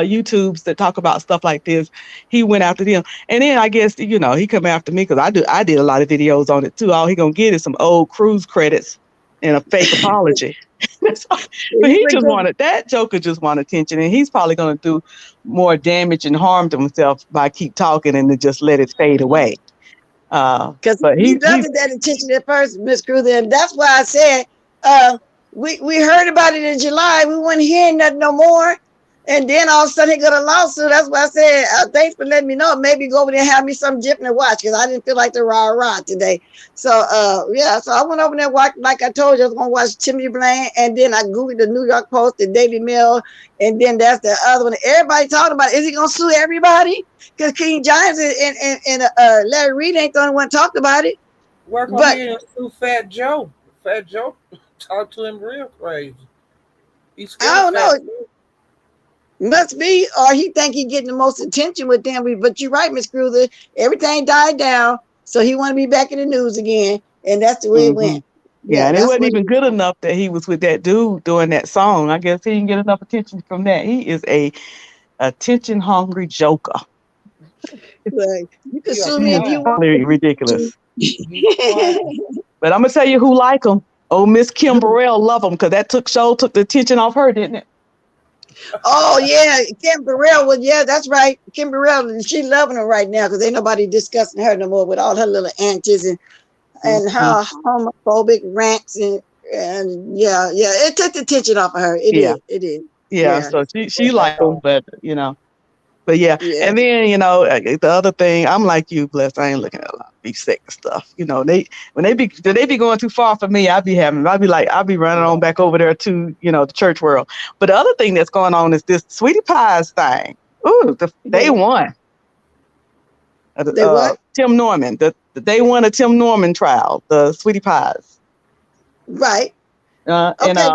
YouTubes that talk about stuff like this, he went after them, and then I guess he come after me because I did a lot of videos on it too. All he gonna get is some old cruise credits and a fake apology. That's all. But He would get that Joker just want attention, and he's probably gonna do more damage and harm to himself by keep talking and to just let it fade Mhm. away. because But he he wanted that attention at first, Miss Cruz, and that's why I said we heard about it in July. We weren't hearing nothing no more. And then all of a sudden he got a lawsuit. That's why I said, thanks for letting me know. Maybe go over there and have me some jipping to watch because I didn't feel like the rah today. So yeah, so I went over there and watched, like I told you, I was gonna watch Timmy Blaine, and then I Googled the New York Post, the Daily Mail, and then that's the other one. Everybody talking about, is he gonna sue everybody? Because King Giants and Larry Reed ain't the only one talked about it. Work on But here and sue Fat Joe. Fat Joe talk to him real crazy. He's I scared of don't Fat know. Joe. Must be, or he think he getting the most attention with them. But you're right, Miss Cruiser. Everything died down, so he want to be back in the news again, and that's the way it hmm went. Yeah, Yeah, and it that's wasn't what. even good enough that he was with that dude doing that song. I guess he didn't get enough attention from that. He is a attention hungry joker. Like, you can He a sue He me if is you clown. want totally ridiculous. He's a clown. But I'm gonna tell you who like him. Oh, Miss Kim Burrell love him because that took the attention off her, didn't it? Oh yeah, Kim Burrell was, yeah, that's right. Kim Burrell, she loving her right now because ain't nobody discussing her no more with all her little antics and Mhm. her homophobic rants and yeah, yeah, it took the attention off of her. It Yeah, did, it did. yeah. Yeah, So she like them, but but yeah. yeah. And then the other thing, I'm like you, blessed. I ain't looking at a lot of be sick stuff. They when they be going too far for me, I'll be running on back over there to the church world. But the other thing that's going on is this Sweetie Pies thing. Ooh, the day They, one. they what? Tim Norman, the day one of Tim Norman trial, the Sweetie Pies. Right. And Okay.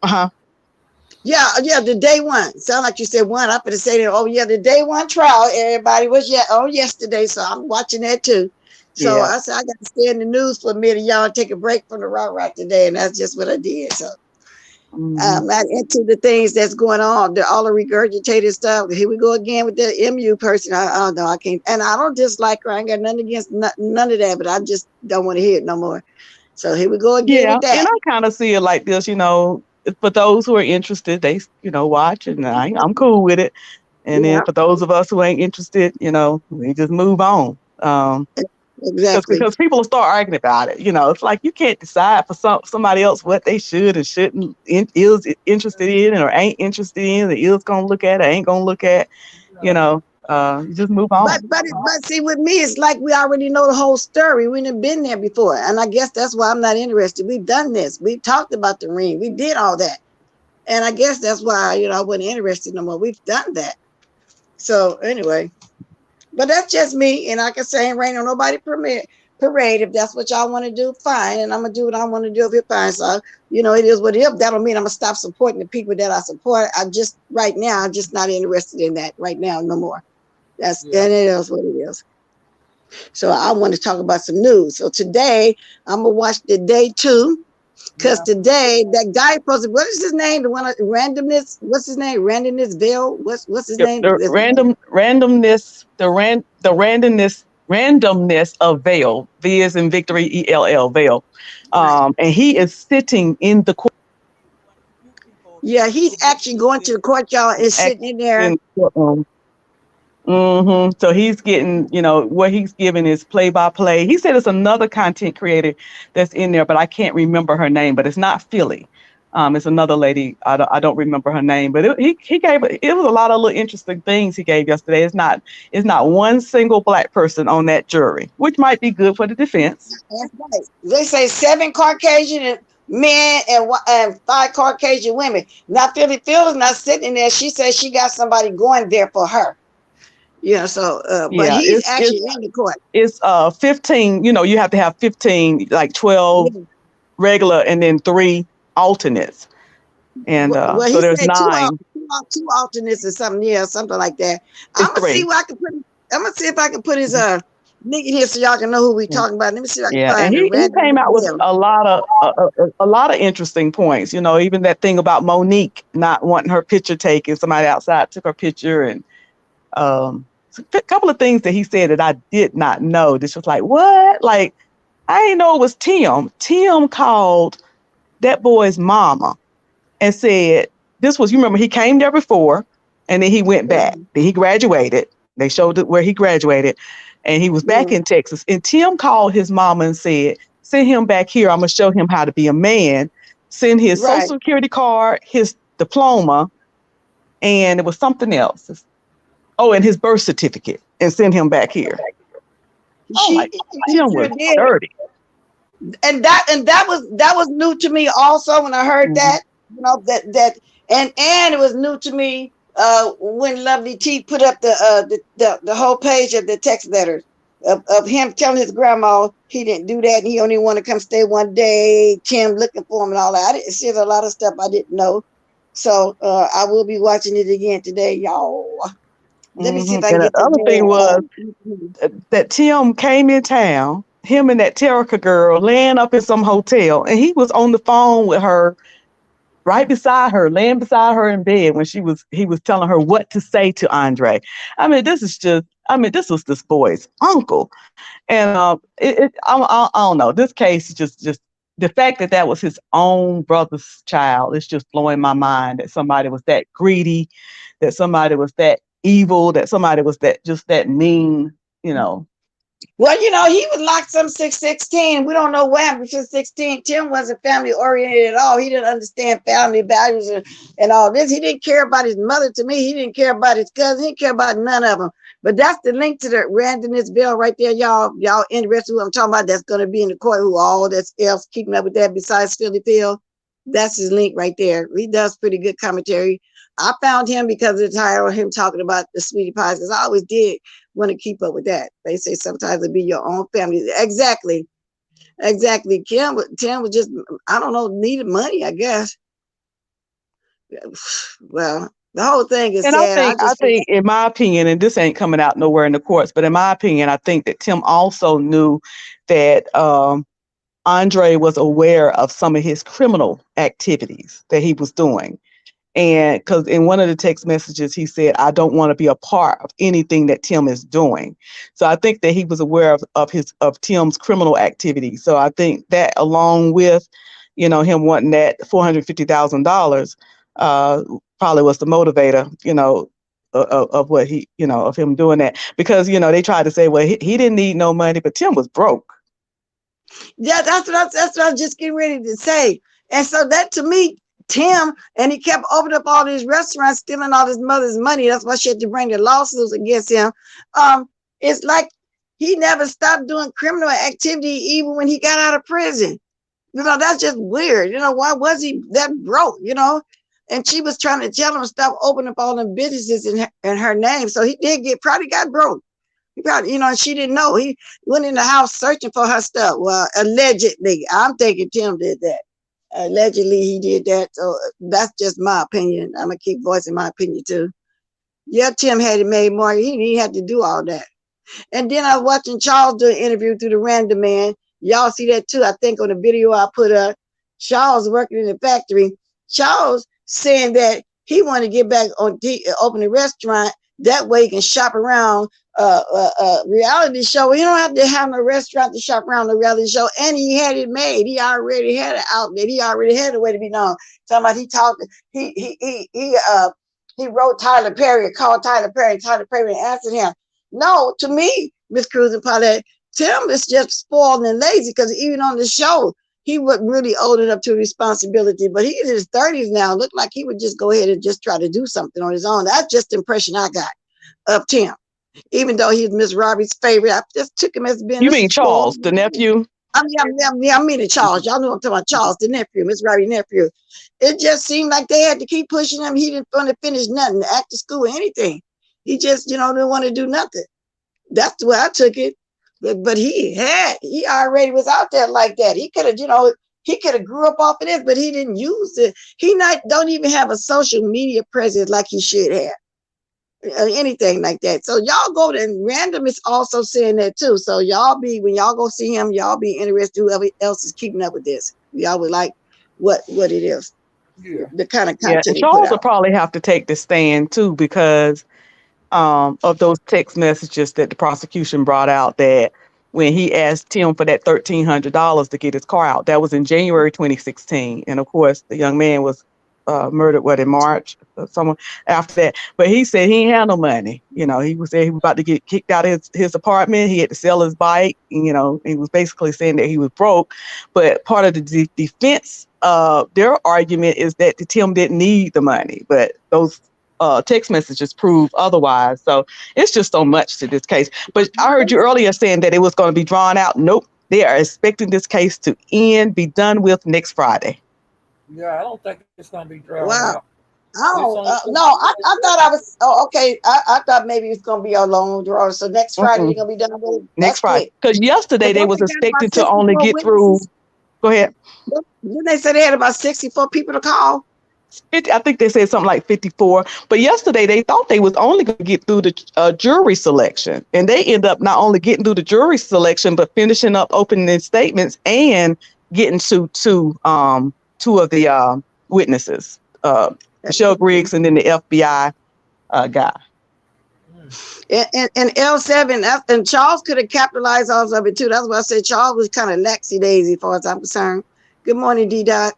uh-huh. Yeah, yeah, the day one. Sound like you said one. I'm gonna say that. Oh yeah, the day one trial. Everybody was yesterday, so I'm watching that too. So Yeah. I said I got to stay in the news for a minute, y'all. Take a break from the right today, and that's just what I did. So Hmm. I'm not into the things that's going on. All the regurgitated stuff. Here we go again with the MU person. I don't know. I can't, and I don't dislike her. I ain't got nothing against none of that, but I just don't want to hear it no more. So here we go again Yeah, with and that. I kind of see it like this, for those who are interested, they, watch, and I'm cool with it. And then Yeah, for those of us who ain't interested, we just move on. exactly. Because people will start arguing about it. It's like you can't decide for somebody else what they should and shouldn't is interested in or ain't interested in, or is gonna look at or ain't gonna look at. You just move on. But see, with me, it's like we already know the whole story. We done been there before, and I guess that's why I'm not interested. We've done this. We talked about the ring. We did all that, and I guess that's why I wasn't interested no more. We've done that. So anyway, but that's just me, and like I say, ain't rain on nobody parade. If that's what y'all want to do, fine, and I'm gonna do what I want to do. If it fine, so it is what it is. That don't mean I'm gonna stop supporting the people that I support. I just right now, I'm just not interested in that right now no more. Yeah, And it is what it is. So I want to talk about some news. So today I'm gonna watch the day two because yeah. today that guy posted. What is his name? The one randomness. What's his name? Randomness Bill. What's his name? The randomness of Vale. V is in victory, ELL Vale. Right. And he is sitting in the court. One of the few people Yeah, who he's are really actually going to interested the court, y'all, in and sitting in there. in the courtroom. So he's getting, what he's giving is play by play. He said it's another content creator that's in there, but I can't remember her name. But it's not Philly. It's another lady. I don't remember her name. But he gave it was a lot of little interesting things he gave yesterday. It's not one single black person on that jury, which might be good for the defense. That's right. They say 7 Caucasian men and 5 Caucasian women. Now Philly Phil is not sitting in there. She says she got somebody going there for her. So but Yeah, he's actually in the court. it's 15. You have to have 15, like 12 Yeah. regular and then 3 alternates. And Well, so he there's said 9. two alternates or something, yeah, something like that. It's I'm gonna see 3. what I can put. I'm gonna see if I can put his link in here so y'all can know who we Yeah. talking about. Let me see if I can Yeah, and find the he random came out with bill. a lot of interesting points. Even that thing about Monique not wanting her picture taken. Somebody outside took her picture, and a couple of things that he said that I did not know. This was like, what? Like, I didn't know it was Tim. Tim called that boy's mama and said, this was, you remember, he came there before and then he went back. Then he graduated. They showed it where he graduated and he was back Yeah, in Texas. And Tim called his mama and said, send him back here. I'm going to show him how to be a man. Send his right. social security card, his diploma, and it was something else. Oh, and his birth certificate, and send him back here. Oh, She like he Tim sure was did, dirty. and that was new to me also when I heard Mm-hmm. that. And it was new to me when Lovely T put up the whole page of the text letters of him telling his grandma he didn't do that and he only want to come stay one day. Tim looking for him and all that. I didn't see a lot of stuff I didn't know. So I will be watching it again today, y'all. Let me see if I can And the get the other thing was man. that Tim came in town, him and that Terica girl laying up in some hotel, and he was on the phone with her, right beside her, laying beside her in bed when he was telling her what to say to Andre. This was this boy's uncle, and I don't know. This case is just the fact that that was his own brother's child is just blowing my mind. That somebody was that greedy, that somebody was that evil, that somebody was that just that mean. You know. Well, he was locked some 616. We don't know what happened since 16. Tim wasn't family oriented at all. He didn't understand family values and all this. He didn't care about his mother to me. He didn't care about his cousin. He didn't care about none of them. But that's the link to the randomness bill right there, y'all. Y'all interested who I'm talking about? That's going to be in the court. Who all that's else keeping up with that besides Philly Phil? That's his link right there. He does pretty good commentary. I found him because of the title of him talking about the sweetie pies, because I always did want to keep up with that. They say sometimes it be your own family. Exactly. Tim was just, I don't know, needed money, I guess. Well, the whole thing is And sad. I think, in my opinion, and this ain't coming out nowhere in the courts, but in my opinion, I think that Tim also knew that Andre was aware of some of his criminal activities that he was doing. And because in one of the text messages, he said, I don't want to be a part of anything that Tim is doing. So I think that he was aware of Tim's criminal activity. So I think that, along with, him wanting that $450,000, probably was the motivator, of what of him doing that. Because, they tried to say, well, he didn't need no money, but Tim was broke. Yeah, that's what I was just getting ready to say. And so that, to me, Tim, and he kept opening up all these restaurants, stealing all his mother's money. That's why she had to bring the lawsuits against him. It's like he never stopped doing criminal activity even when he got out of prison. That's just weird. Why was he that broke? And she was trying to tell him to stop opening up all them businesses in her name. So he did probably got broke. He probably, and she didn't know. He went in the house searching for her stuff. Well, allegedly, I'm thinking Tim did that. Allegedly, he did that. So that's just my opinion. I'm going to keep voicing my opinion too. Yeah, Tim had it made more. He didn't have to do all that. And then I was watching Charles do an interview through the Random Man. Y'all see that too, I think, on the video I put up. Charles working in the factory. Charles saying that he wanted to get back on open a restaurant. That way he can shop around reality show. He don't have to have no restaurant to shop around the reality show. And he had it made. He already had an outlet. He already had a way to be known. Talking about he wrote Tyler Perry, called Tyler Perry, and Tyler Perry answered him. No, to me, Miss Cruz and Paulette, Tim is just spoiled and lazy, because even on the show, he wasn't really old enough to responsibility, but he's in his 30s now. Looked like he would just go ahead and just try to do something on his own. That's just the impression I got of Tim. Even though he's Miss Robbie's favorite, I just took him as being You mean Charles, the nephew? I mean Charles. Y'all know I'm talking about Charles, the nephew, Miss Robbie's nephew. It just seemed like they had to keep pushing him. He didn't want to finish nothing, after school or anything. He just, didn't want to do nothing. That's the way I took it. But he already was out there like that. He could have, grew up off of this, but he didn't use it. Don't even have a social media presence like he should have. Anything like that. So y'all go to, and Random is also saying that too. So when y'all go see him, y'all be interested, whoever else is keeping up with this. Y'all would like what it is. Yeah. The kind of Yeah, content and he put Charles will out. probably have to take the stand too, because of those text messages that the prosecution brought out, that when he asked Tim for that $1,300 to get his car out. That was in January 2016. And of course, the young man was murdered, in March, someone after that. But he said he ain't had no money. He was about to get kicked out of his apartment. He had to sell his bike. He was basically saying that he was broke. But part of the defense, their argument is that Tim didn't need the money. But those text messages prove otherwise. So it's just so much to this case. But I heard you earlier saying that it was going to be drawn out. Nope. They are expecting this case to be done with next Friday. Yeah, I don't think it's gonna be drawn Wow. out. Oh, no, I thought I was, okay. I thought maybe it's going to be a long draw. So next Friday, Mm-mm. you're going to be done with it. Next That's Friday. quick. Because yesterday But they don't was they got about expecting to only 64 get through. witnesses? Go ahead. Didn't they say they had about 64 people to call? I think they said something like 54. But yesterday they thought they was only going to get through the jury selection. And they end up not only getting through the jury selection, but finishing up opening statements and getting to two of the witnesses, Michelle Griggs and then the FBI guy. And L7, and Charles could have capitalized off of it too. That's why I said Charles was kind of laxy daisy, as far as I'm concerned. Good morning, D Dot.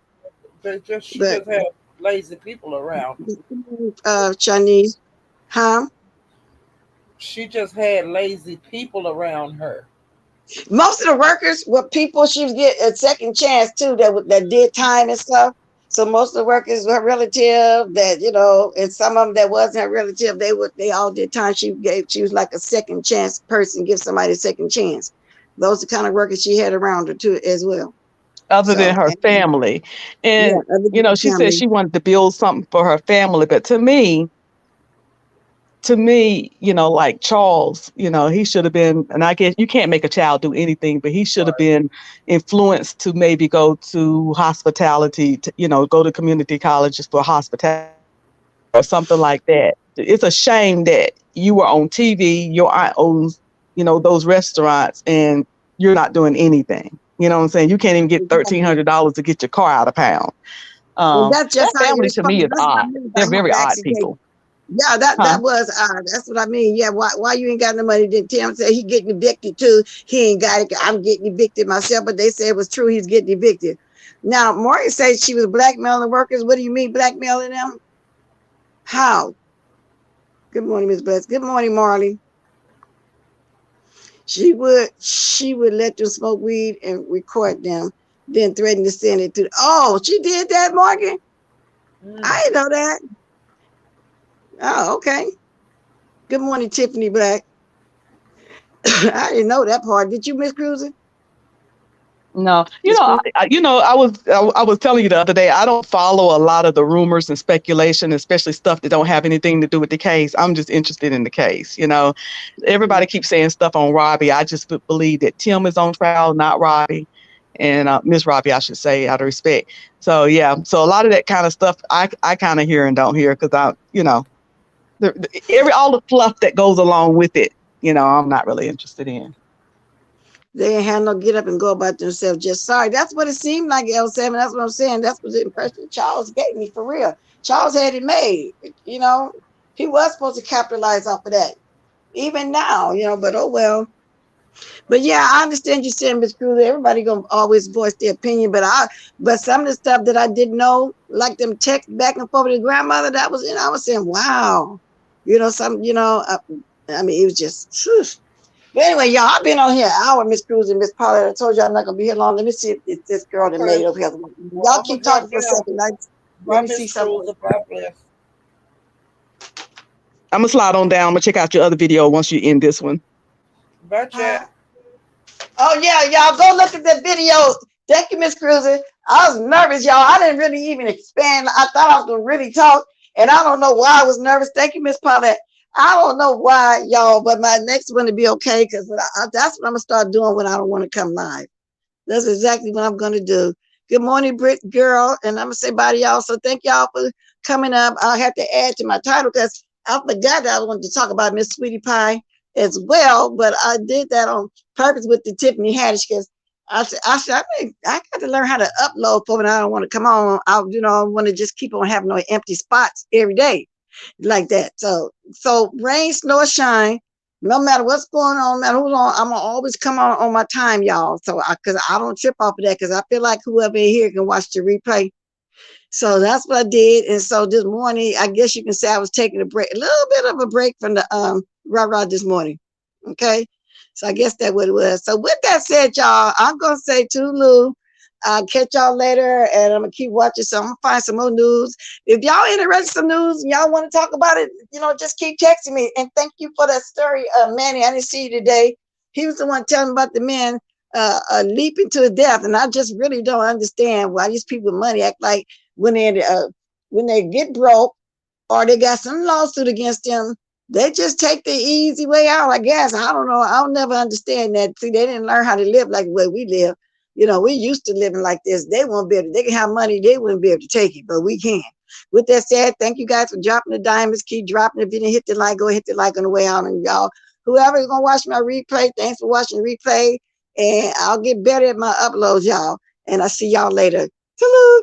She But just had lazy people around. Chinese, huh? She just had lazy people around her. Most of the workers were people she was getting a second chance too that did time and stuff. So most of the workers were relative that and some of them that wasn't a relative, they all did time. She was like a second chance person, give somebody a second chance. Those are the kind of workers she had around her too as well. Other than So her and family. yeah, And, other you than know, the she said family. she wanted to build something for her family. But to me, like Charles, he should have been, and I guess you can't make a child do anything, but he should have Right. been influenced to maybe go to hospitality, go to community colleges for hospitality or something like that. It's a shame that you were on TV, your aunt owns, those restaurants, and you're not doing anything. You know what I'm saying? You can't even get Exactly. $1,300 to get your car out of pound. And that's That just how you family to me respond. is That's what I odd. mean by They're him very odd actually taking. people. Yeah, that Huh? that was that's what I mean. Yeah, why you ain't got no money? Then Tim said he getting evicted too. He ain't got it. I'm getting evicted myself, but they said it was true. He's getting evicted. Now Morgan says she was blackmailing workers. What do you mean blackmailing them? How? Good morning, Miss Bless. Good morning, Marley. She would let them smoke weed and record them, then threaten to send it to. Oh, she did that, Morgan. Mm. I didn't know that. Oh, okay. Good morning, Tiffany Black. I didn't know that part. Did you, Miss Cruiser? No, Miss Cruiser? I was telling you the other day, I don't follow a lot of the rumors and speculation, especially stuff that don't have anything to do with the case. I'm just interested in the case. Everybody keeps saying stuff on Robbie. I just believe that Tim is on trial, not Robbie, and Miss Robbie, I should say, out of respect. So yeah, so a lot of that kind of stuff, I kind of hear and don't hear because all the fluff that goes along with it, I'm not really interested in. They ain't had no get up and go about themselves. Just sorry. That's what it seemed like, L7. That's what I'm saying. That's what the impression Charles gave me for real. Charles had it made. You know, he was supposed to capitalize off of that. Even now, but oh well. But yeah, I understand you saying, Miss Cruz, everybody gonna always voice their opinion. But some of the stuff that I didn't know, like them texts back and forth with the grandmother, that was, I was saying, wow. I mean, it was just, phew. But anyway, y'all, I've been on here an hour, Miss Cruz and Miss Pollard. I told you I'm not gonna be here long. Let me see if it's this girl that Okay. made it over here. Well, Y'all I'm gonna keep talking drop for a down. second. Let Bye, me Miss see something. Cruiser. God bless. I'm gonna slide on down. I'm gonna check out your other video once you end this one. Bye, Huh? chat. Oh yeah, y'all go look at the video. Thank you, Miss Cruiser. I was nervous, y'all. I didn't really even expand. I thought I was gonna really talk, and I don't know why I was nervous. Thank you, Miss Paulette. I don't know why, y'all, but my next one to be okay because that's what I'm gonna start doing when I don't want to come live. That's exactly what I'm gonna do. Good morning, Brit girl, and I'm gonna say bye to y'all. So thank y'all for coming up. I'll have to add to my title because I forgot that I wanted to talk about Miss Sweetie Pie as well, but I did that on purpose with the Tiffany Haddish because I got to learn how to upload for when I don't want to come on. I want to just keep on having no empty spots every day like that. So rain, snow, or shine, no matter what's going on, no matter who's on, I'm gonna always come on my time, y'all. So because I don't trip off of that because I feel like whoever in here can watch the replay. So that's what I did. And so this morning, I guess you can say I was taking a break, a little bit of a break from the rah this morning. Okay. So I guess that's what it was. So with that said, y'all, I'm gonna say toodaloo. I'll catch y'all later, and I'm gonna keep watching. So I'm gonna find some more news. If y'all interested in some news and y'all want to talk about it, just keep texting me. And thank you for that story, Manny. I didn't see you today. He was the one telling about the men leaping to death, and I just really don't understand why these people with money act like when they get broke or they got some lawsuit against them, they just take the easy way out. I guess I don't know. I'll never understand that. See, they didn't learn how to live like the way we live. We used to living like this. They won't be able to. They can have money. They wouldn't be able to take it, but we can. With that said, thank you guys for dropping the diamonds. Keep dropping. If you didn't hit the like, go hit the like on the way out. And y'all, whoever is gonna watch my replay, thanks for watching the replay. And I'll get better at my uploads, y'all. And I'll see y'all later. Toodaloo.